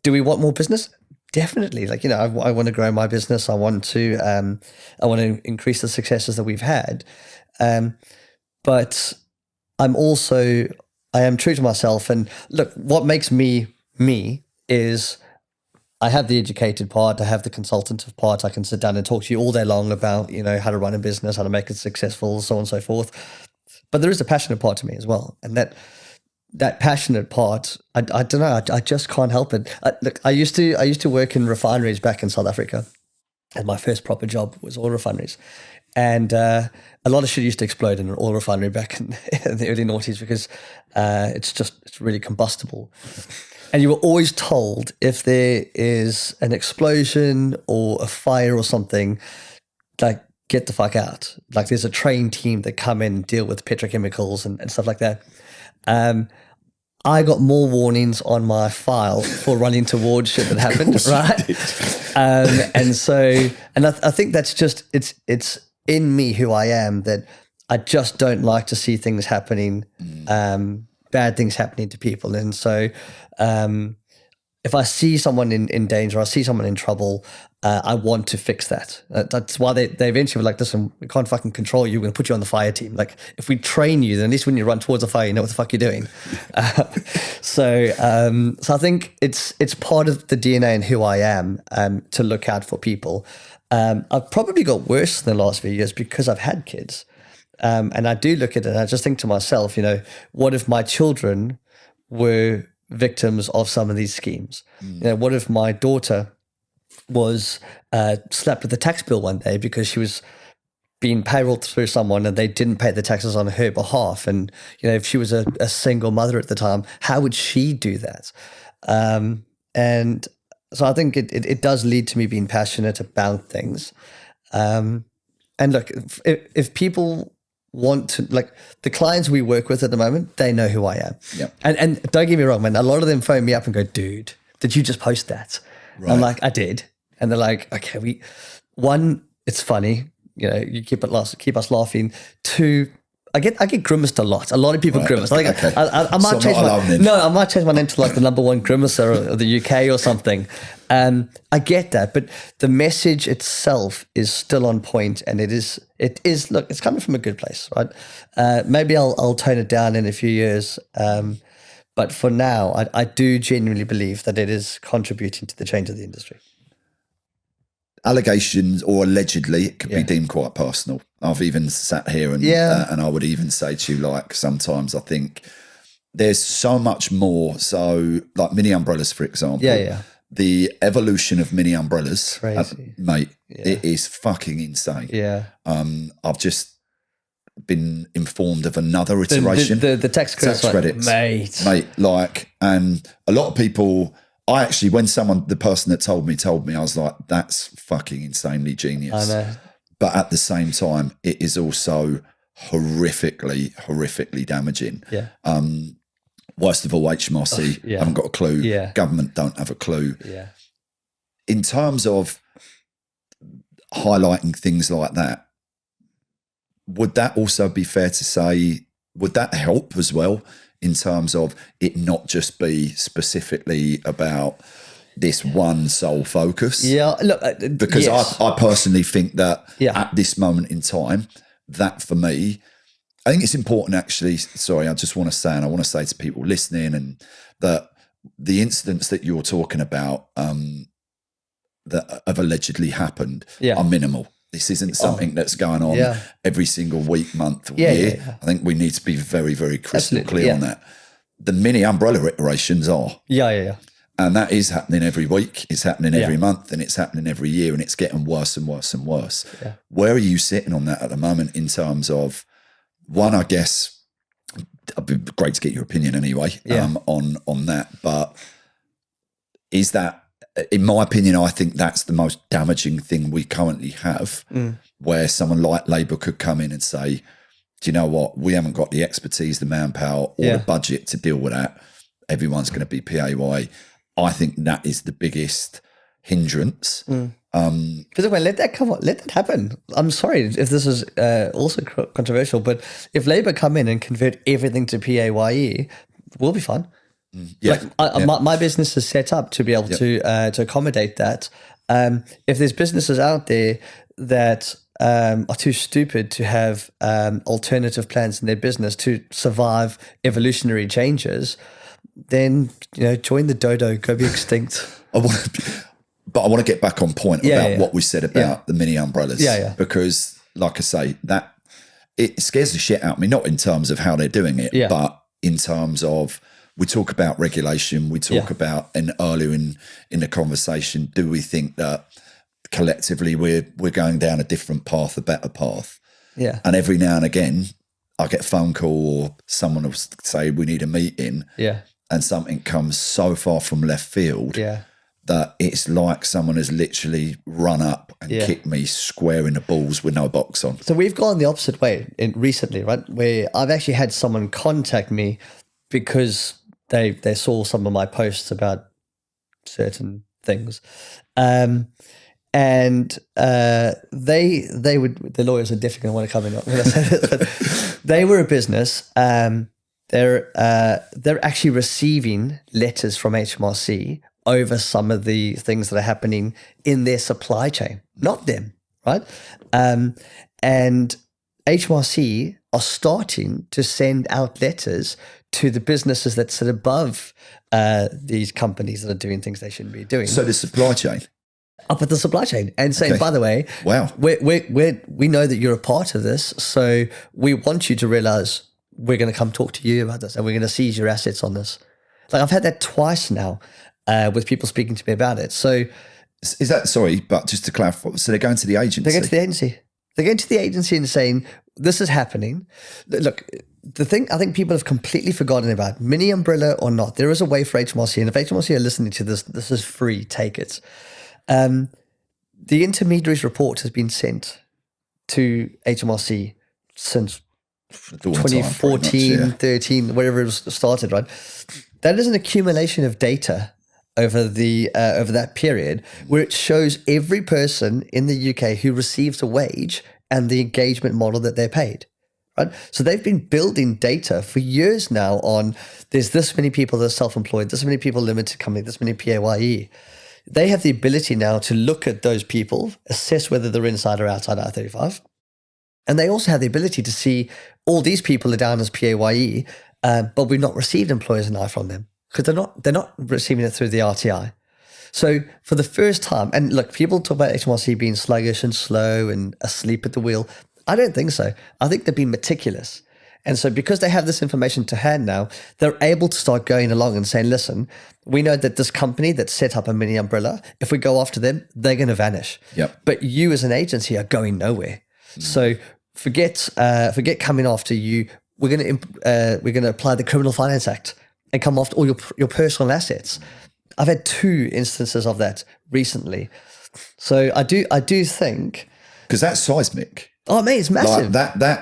Do we want more business? Definitely. Like, I want to grow my business. I want to increase the successes that we've had. But I am true to myself. And look, what makes me is I have the educated part, I have the consultative part. I can sit down and talk to you all day long about, how to run a business, how to make it successful, so on and so forth. But there is a passionate part to me as well. And that passionate part, I don't know, I just can't help it. Look, I used to work in refineries back in South Africa, and my first proper job was oil refineries. And a lot of shit used to explode in an oil refinery back in the early noughties because it's really combustible. And you were always told if there is an explosion or a fire or something, like, get the fuck out. Like, there's a trained team that come in and deal with petrochemicals and stuff like that. I got more warnings on my file for running towards shit that happened, right? And so, I think that's just, it's in me who I am, that I just don't like to see things happening, bad things happening to people. And so if I see someone in danger, I see someone in trouble, I want to fix that. That's why they eventually were like, listen, we can't fucking control you. We're going to put you on the fire team. Like, if we train you, then at least when you run towards a fire, you know what the fuck you're doing. So I think it's part of the DNA and who I am, to look out for people. I've probably got worse in the last few years because I've had kids. And I do look at it and I just think to myself, you know, what if my children were victims of some of these schemes? You know, what if my daughter was slapped with a tax bill one day because she was being payrolled through someone and they didn't pay the taxes on her behalf? And, you know, if she was a single mother at the time, how would she do that? And so I think it does lead to me being passionate about things. And look, if people want to, like, the clients we work with at the moment, they know who I am. Yep. And don't get me wrong, man, a lot of them phone me up and go, dude, did you just post that? Right. I'm like, I did. And they're like, okay, it's funny, you know, you keep us laughing. Two, I get grimaced a lot. A lot of people grimace. I think I might change I might change my name to like the #1 grimacer of the UK or something. I get that, but the message itself is still on point, and it is look, it's coming from a good place, right? Maybe I'll tone it down in a few years, but for now, I do genuinely believe that it is contributing to the change of the industry. Allegations, or allegedly, it could be deemed quite personal. I've even sat here and I would even say to you, like, sometimes I think there's so much more. So, like mini umbrellas, for example. The evolution of mini umbrellas, mate, it is fucking insane. I've just been informed of another iteration. The tax credits, mate, like, and a lot of people. I actually, when the person that told me, I was like, that's fucking insanely genius. I know. But at the same time, it is also horrifically damaging. Worst of all, HMRC haven't got a clue. Government don't have a clue. In terms of highlighting things like that, would that also be fair to say, would that help as well? In terms of it not just be specifically about this one sole focus. Look, because I personally think that at this moment in time, that for me, I think it's important actually, sorry, I just want to say, and I want to say to people listening, and that the incidents that you're talking about that have allegedly happened are minimal. This isn't something that's going on every single week, month, or year. I think we need to be very, very crystal clear on that. The mini umbrella iterations are. And that is happening every week. It's happening every month, and it's happening every year, and it's getting worse and worse and worse. Where are you sitting on that at the moment in terms of, one, I guess, it'd be great to get your opinion anyway on that, but is that, in my opinion, I think that's the most damaging thing we currently have, where someone like Labour could come in and say, do you know what, we haven't got the expertise, the manpower, or the budget to deal with that. Everyone's going to be PAYE. I think that is the biggest hindrance. Because let that come on, let that happen. I'm sorry if this is also controversial, but if Labour come in and convert everything to PAYE, we'll be fine. My business is set up to be able to accommodate that. If there's businesses out there that are too stupid to have alternative plans in their business to survive evolutionary changes, then join the dodo, go be extinct. But I want to get back on point about what we said about the mini umbrellas. Because, like I say, that it scares the shit out of me. Not in terms of how they're doing it, but in terms of, we talk about regulation, we talk about, and earlier in the conversation, do we think that collectively we're going down a different path, a better path? And every now and again, I get a phone call or someone will say we need a meeting. and something comes so far from left field Yeah. that it's like someone has literally run up and kicked me square in the balls with no box on. So we've gone the opposite way recently, right? Where I've actually had someone contact me because they saw some of my posts about certain things. And they would, the lawyers are definitely going to want to come in when I say this, but they were a business. They're actually receiving letters from HMRC over some of the things that are happening in their supply chain, not them, right? And HMRC are starting to send out letters to the businesses that sit above these companies that are doing things they shouldn't be doing. So the supply chain. Up at the supply chain and saying, by the way, wow, we know that you're a part of this, so we want you to realize we're going to come talk to you about this and we're going to seize your assets on this. Like I've had that twice now with people speaking to me about it. So is that, sorry, but just to clarify, so they're going to the agency? They're going to the agency. They're going to the agency and saying, this is happening. Look, the thing I think people have completely forgotten about, mini umbrella or not, there is a way for HMRC, and if HMRC are listening to this, this is free, take it. The intermediaries report has been sent to HMRC since 2014, 13, wherever it was started, right? That is an accumulation of data over that period where it shows every person in the UK who receives a wage and the engagement model that they're paid, right? So they've been building data for years now on there's this many people that are self-employed, this many people limited company, this many PAYE. They have the ability now to look at those people, assess whether they're inside or outside I-35. And they also have the ability to see all these people are down as PAYE, but we've not received employers NI from them because they're not receiving it through the RTI. So for the first time, and look, people talk about HMRC being sluggish and slow and asleep at the wheel. I don't think so. I think they're being meticulous. And so because they have this information to hand now, they're able to start going along and saying, listen, we know that this company that set up a mini umbrella, if we go after them, they're going to vanish. Yep. But you as an agency are going nowhere. So forget coming after you. We're going to apply the Criminal Finance Act and come after all your personal assets. I've had 2 instances of that recently. So I do think, because that's seismic. Oh mate, it's massive. Like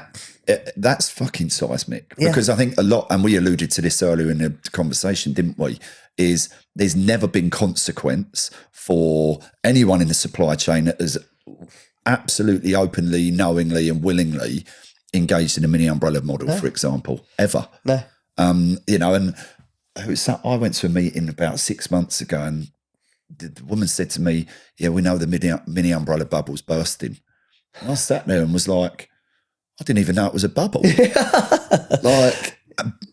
that's fucking seismic. Because I think a lot, and we alluded to this earlier in the conversation, didn't we? Is there's never been consequence for anyone in the supply chain that has absolutely openly, knowingly, and willingly engaged in a mini umbrella model, for example, ever. No. You know, and I went to a meeting about 6 months ago, and the woman said to me, "Yeah, we know the mini umbrella bubble's bursting." And I sat there and was like, I didn't even know it was a bubble.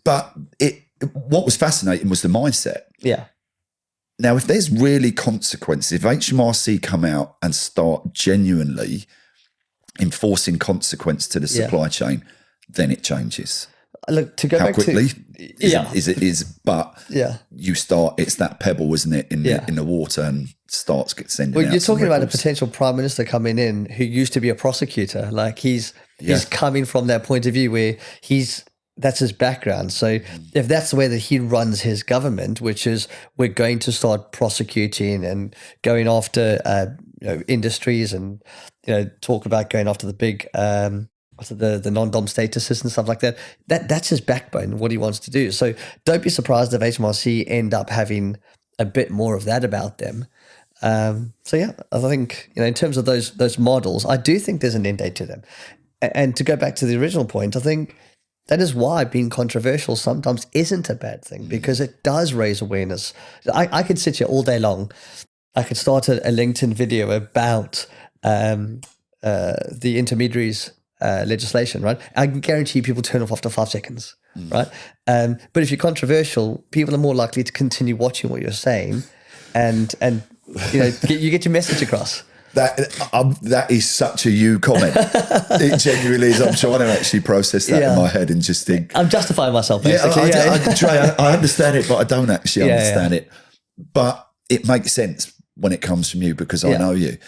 But what was fascinating was the mindset. Yeah. Now, if there's really consequences, if HMRC come out and start genuinely enforcing consequence to the supply chain, then it changes. Look, to go How back quickly? to But you start. It's that pebble, isn't it, in the water, and starts sending. Well, out you're talking about a ripples. potential prime minister coming in who used to be a prosecutor. Like he's coming from that point of view where that's his background. So if that's the way that he runs his government, which is we're going to start prosecuting and going after industries and talk about going after the big the non-dom statuses and stuff like that. That's his backbone, what he wants to do. So don't be surprised if HMRC end up having a bit more of that about them. So yeah, I think in terms of those models, I do think there's an end date to them. And to go back to the original point, I think that is why being controversial sometimes isn't a bad thing, because it does raise awareness. I could sit here all day long. I could start a LinkedIn video about the intermediaries legislation, right? I can guarantee people turn off after 5 seconds, right? But if you're controversial, people are more likely to continue watching what you're saying, and you get your message across. That is such a you comment. It genuinely is. I'm trying to actually process that in my head and just think. I'm justifying myself, basically. I understand it, but I don't actually understand it. But it makes sense when it comes from you because I know you.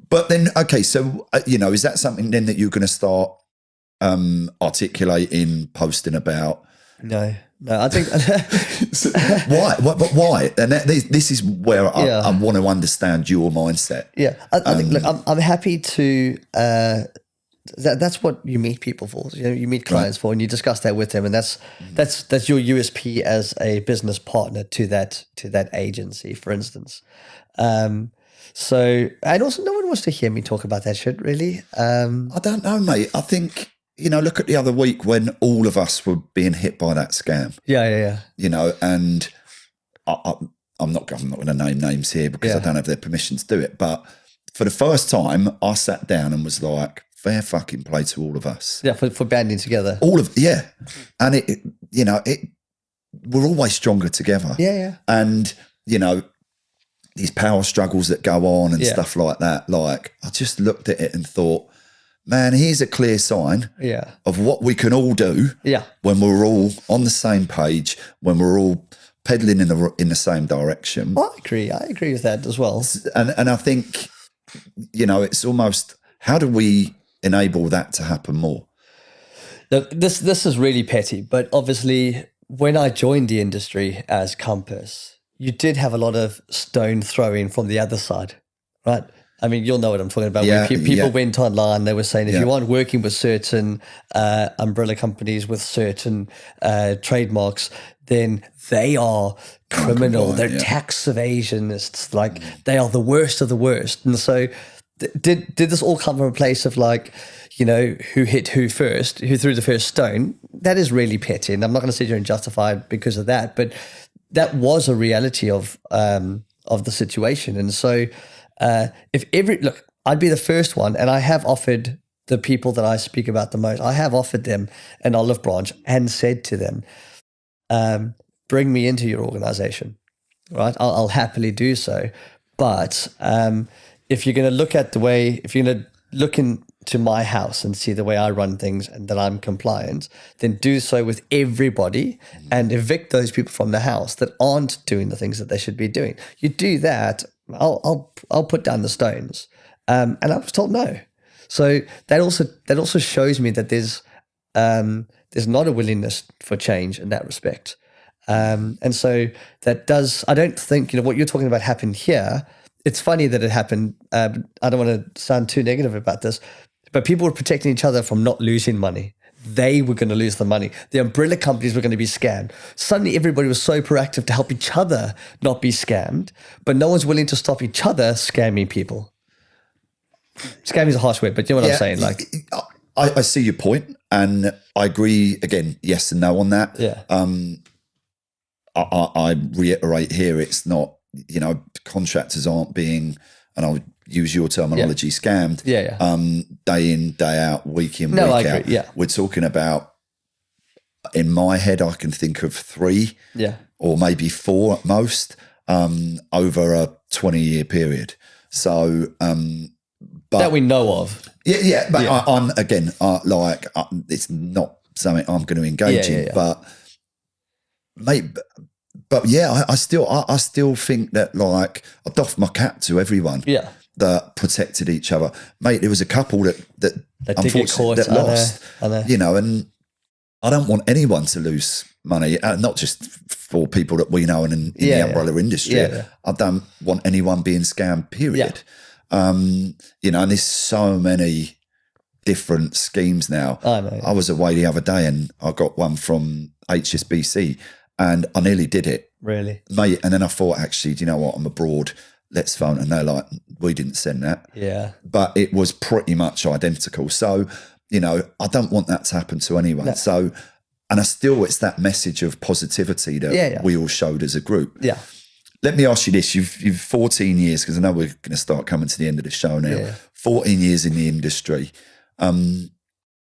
But then, okay, so, is that something then that you're going to start articulating, posting about? No. No, I think So why? But why? And this is where Yeah. I want to understand your mindset. yeah. I think, look, I'm happy to. That's what you meet people for. You know, you meet clients for, and you discuss that with them, and that's your USP as a business partner to that agency, for instance. So, and also, no one wants to hear me talk about that shit, really. I don't know, mate. I think, look at the other week when all of us were being hit by that scam. Yeah. And I'm not going to name names here because I don't have their permission to do it. But for the first time, I sat down and was like, fair fucking play to all of us. Yeah, for banding together. And we're always stronger together. Yeah. And, these power struggles that go on and stuff like that. Like, I just looked at it and thought, man, here's a clear sign of what we can all do when we're all on the same page, when we're all pedaling in the same direction. I agree with that as well. And I think, it's almost, how do we enable that to happen more? Look, this is really petty, but obviously when I joined the industry as Compass, you did have a lot of stone throwing from the other side, right? I mean, you'll know what I'm talking about. When people went online, they were saying if you aren't working with certain umbrella companies with certain trademarks, then they are criminal. They're tax evasionists. Like they are the worst of the worst. And so did this all come from a place of like, who hit who first, who threw the first stone? That is really petty. And I'm not going to sit here and justify it because of that, but that was a reality of the situation. And so I'd be the first one, and I have offered the people that I speak about the most, I have offered them an olive branch and said to them, bring me into your organization, right? I'll happily do so. But if you're going to look at if you're going to look into my house and see the way I run things and that I'm compliant, then do so with everybody and evict those people from the house that aren't doing the things that they should be doing. You do that, I'll put down the stones. And I was told no. So that also shows me that there's not a willingness for change in that respect. And so that does, I don't think, what you're talking about happened here. It's funny that it happened. I don't want to sound too negative about this, but people were protecting each other from not losing money. They were going to lose the money. The umbrella companies were going to be scammed. Suddenly everybody was so proactive to help each other not be scammed, but no one's willing to stop each other scamming people. Scamming is a harsh word, but you know what I'm saying? Like, I see your point, and I agree. Again, yes and no on that. Yeah. I reiterate here, it's not, contractors aren't being, and I'll use your terminology, scammed. Yeah. Day in, day out, week in, week I out. agree. Yeah. We're talking about, in my head, I can think of 3, or maybe 4 at most, over a 20-year period. So, but that we know of. Yeah. But I'm again, it's not something I'm going to engage in. But mate, but I still think that, like, I doff my cap to everyone. That protected each other, mate. There was a couple that unfortunately that lost. I know. And I don't want anyone to lose money. Not just for people that we know in the umbrella industry. I don't want anyone being scammed. Period. And there's so many different schemes now. I know. I was away the other day and I got one from HSBC and I nearly did it. Really? Mate, and then I thought, actually, do you know what? I'm abroad. Let's phone. And they're like, we didn't send that. Yeah. But it was pretty much identical. So, I don't want that to happen to anyone. No. So, and it's that message of positivity that we all showed as a group. Yeah. Let me ask you this. You've 14 years, because I know we're going to start coming to the end of the show now. Yeah. 14 years in the industry.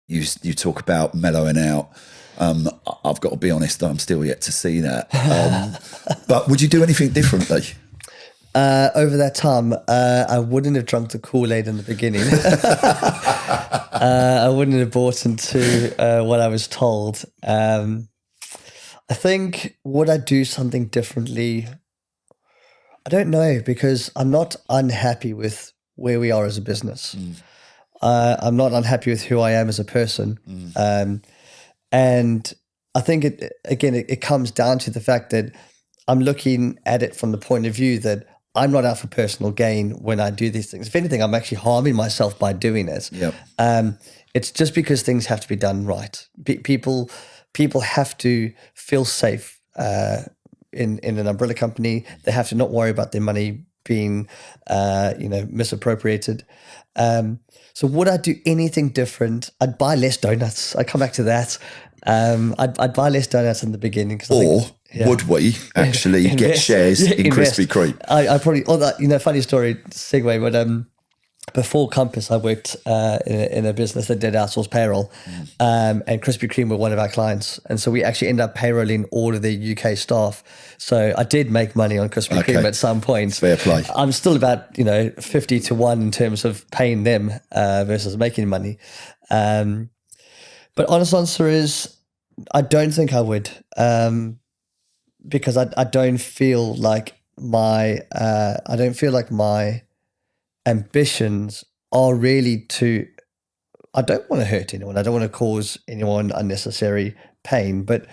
You talk about mellowing out. I've got to be honest, I'm still yet to see that. But would you do anything differently? Over that time, I wouldn't have drunk the Kool-Aid in the beginning. I wouldn't have bought into what I was told. I think, would I do something differently? I don't know, because I'm not unhappy with where we are as a business. I'm not unhappy with who I am as a person. And I think it comes down to the fact that I'm looking at it from the point of view that I'm not out for personal gain when I do these things. If anything, I'm actually harming myself by doing it. Yep. It's just because things have to be done right. People have to feel safe in an umbrella company. They have to not worry about their money being misappropriated. So would I do anything different? I'd buy less donuts. I come back to that. I'd buy less donuts in the beginning. Would we actually get shares in Krispy Kreme? I probably, funny story, segue, but before Compass, I worked in a business that did outsource payroll, and Krispy Kreme were one of our clients. And so we actually ended up payrolling all of their UK staff. So I did make money on Krispy Kreme at some point. Fair play. I'm still about 50 to 1 in terms of paying them versus making money. But honest answer is, I don't think I would, because I don't feel like my ambitions are really to. I don't want to hurt anyone. I don't want to cause anyone unnecessary pain. But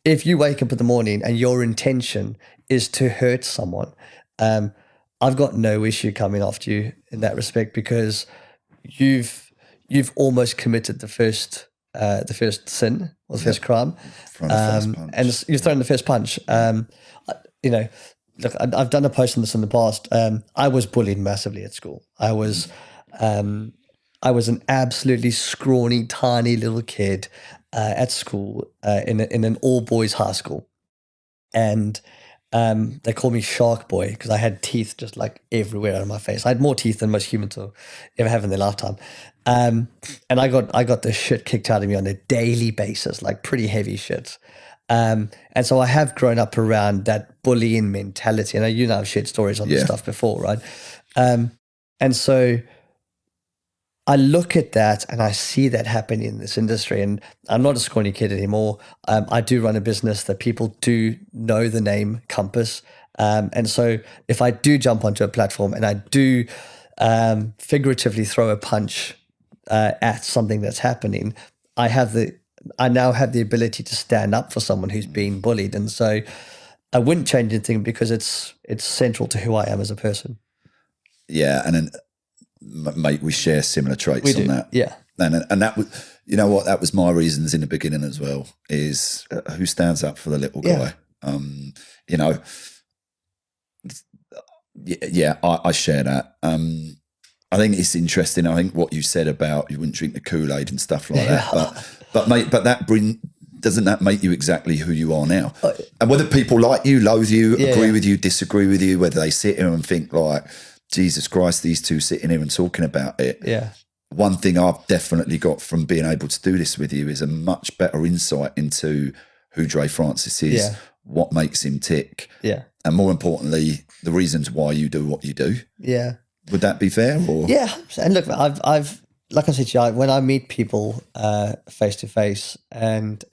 if you wake up in the morning and your intention is to hurt someone, I've got no issue coming after you in that respect, because you've almost committed the first sin or the first crime, and you've thrown the first punch. Look, I've done a post on this in the past. I was bullied massively at school. I was an absolutely scrawny, tiny little kid at school in an all boys high school, and they called me Shark Boy because I had teeth just like everywhere out of my face. I had more teeth than most humans will ever have in their lifetime. And I got the shit kicked out of me on a daily basis, like pretty heavy shit. And so I have grown up around that bullying mentality. And I've shared stories on this stuff before, right? And so I look at that and I see that happening in this industry. And I'm not a scrawny kid anymore. I do run a business that people do know the name Compass. And so if I do jump onto a platform and I do figuratively throw a punch at something that's happening, I now have the ability to stand up for someone who's being bullied. And so I wouldn't change anything because it's central to who I am as a person. Yeah. And then, mate, we share similar traits on that. Yeah. And that was, that was my reasons in the beginning as well, is who stands up for the little guy. I share that. I think it's interesting. I think what you said about you wouldn't drink the Kool-Aid and stuff like that, but mate, doesn't that make you exactly who you are now? And whether people like you, loathe you, agree with you, disagree with you, whether they sit here and think like, Jesus Christ, these two sitting here and talking about it. Yeah. One thing I've definitely got from being able to do this with you is a much better insight into who Drey Francis is, what makes him tick, and more importantly, the reasons why you do what you do. Yeah. Would that be fair? Or? Yeah. And look, I've like I said to you, when I meet people face to face, and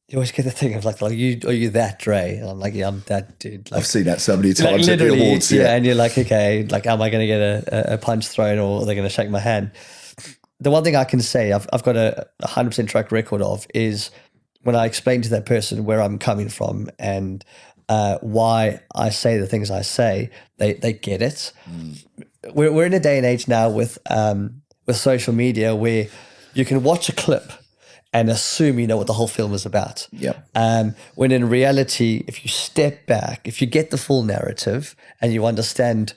you always get the thing of like, are you that Drey? And I'm like, yeah, I'm that dude. Like, I've seen that so many times at the literally, awards. Yeah, and you're like, okay, like, am I going to get a punch thrown, or are they going to shake my hand? The one thing I can say I've got a 100% track record of is when I explain to that person where I'm coming from and why I say the things I say, they get it. We're in a day and age now with social media where you can watch a clip and assume you know what the whole film is about. When in reality, if you step back, if you get the full narrative and you understand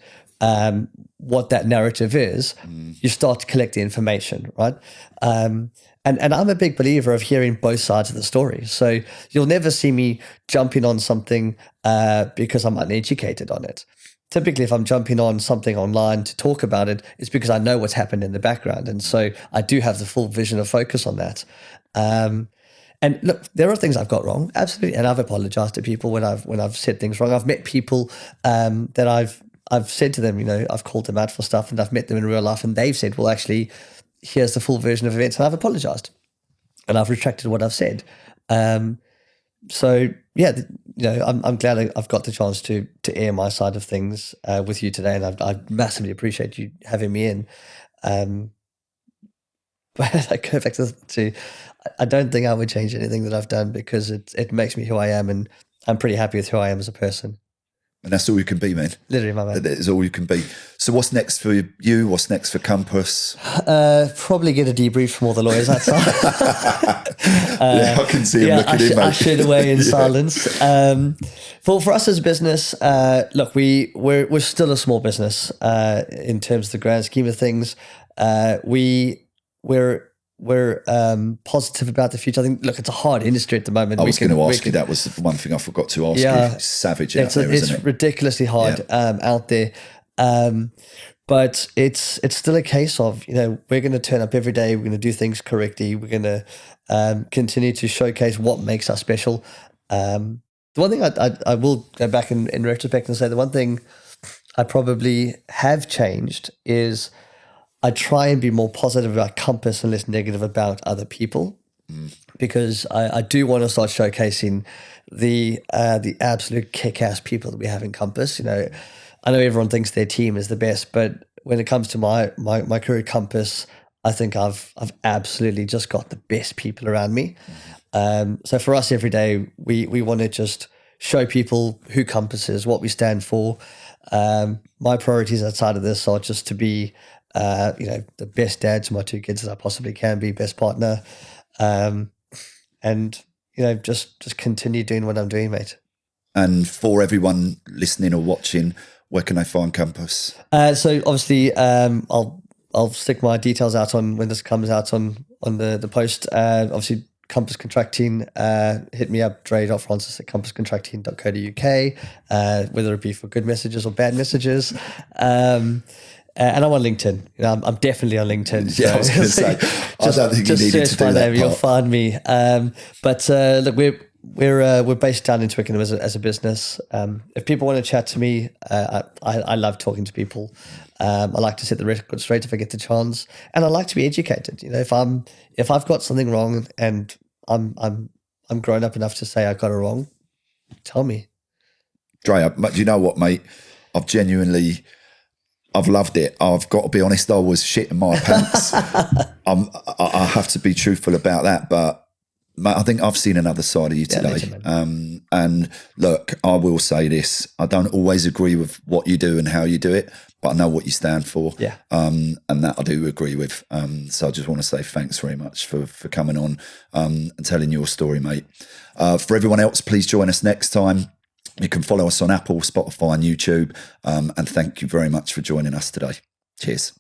what that narrative is, you start to collect the information, right? And I'm a big believer of hearing both sides of the story. So you'll never see me jumping on something because I'm uneducated on it. Typically, if I'm jumping on something online to talk about it, it's because I know what's happened in the background. And so I do have the full vision of focus on that. And look, there are things I've got wrong, absolutely. And I've apologized to people when I've said things wrong. I've met people that I've said to them, I've called them out for stuff, and I've met them in real life and they've said, well, actually, here's the full version of events. And I've apologized and I've retracted what I've said. So yeah, I'm glad I've got the chance to air my side of things with you today, and I massively appreciate you having me in. but I go back to I don't think I would change anything that I've done because it makes me who I am, and I'm pretty happy with who I am as a person. And that's all you can be, man. Literally, my man. That is all you can be. So what's next for you? What's next for Compass? Probably get a debrief from all the lawyers outside. Yeah, I can see him looking in, mate. Ushered away in silence. For us as a business, look, we're still a small business in terms of the grand scheme of things. We're positive about the future. I think, look, it's a hard industry at the moment. I was going to ask you, that was the one thing I forgot to ask you. It's savage out there, isn't it? It's ridiculously hard out there. But it's still a case of, we're going to turn up every day. We're going to do things correctly. We're going to continue to showcase what makes us special. The one thing I will go back in retrospect and say, the one thing I probably have changed is I try and be more positive about Compass and less negative about other people, because I do want to start showcasing the absolute kick-ass people that we have in Compass. I know everyone thinks their team is the best, but when it comes to my career at Compass, I think I've absolutely just got the best people around me. So for us every day, we want to just show people who Compass is, what we stand for. My priorities outside of this are just to be the best dad to my two kids that I possibly can be, best partner, and just continue doing what I'm doing, mate. And for everyone listening or watching, where can they find Compass? So obviously, I'll stick my details out on when this comes out on the post. Obviously, Compass Contracting, hit me up, Drey Francis at compasscontracting.co.uk, whether it be for good messages or bad messages. And I'm on LinkedIn. I'm definitely on LinkedIn. Yeah, I was going to say, I don't think you needed to do that. You'll find me. But look, we're based down in Twickenham as a business. If people want to chat to me, I love talking to people. I like to set the record straight if I get the chance, and I like to be educated. If I've got something wrong and I'm grown up enough to say I got it wrong, tell me. Drey, do you know what, mate? I've loved it. I've got to be honest, I was shitting my pants. I have to be truthful about that, but mate, I think I've seen another side of you today. And look, I will say this. I don't always agree with what you do and how you do it, but I know what you stand for. Yeah. And that I do agree with. So I just want to say thanks very much for coming on and telling your story, mate. For everyone else, please join us next time. You can follow us on Apple, Spotify and YouTube. And thank you very much for joining us today. Cheers.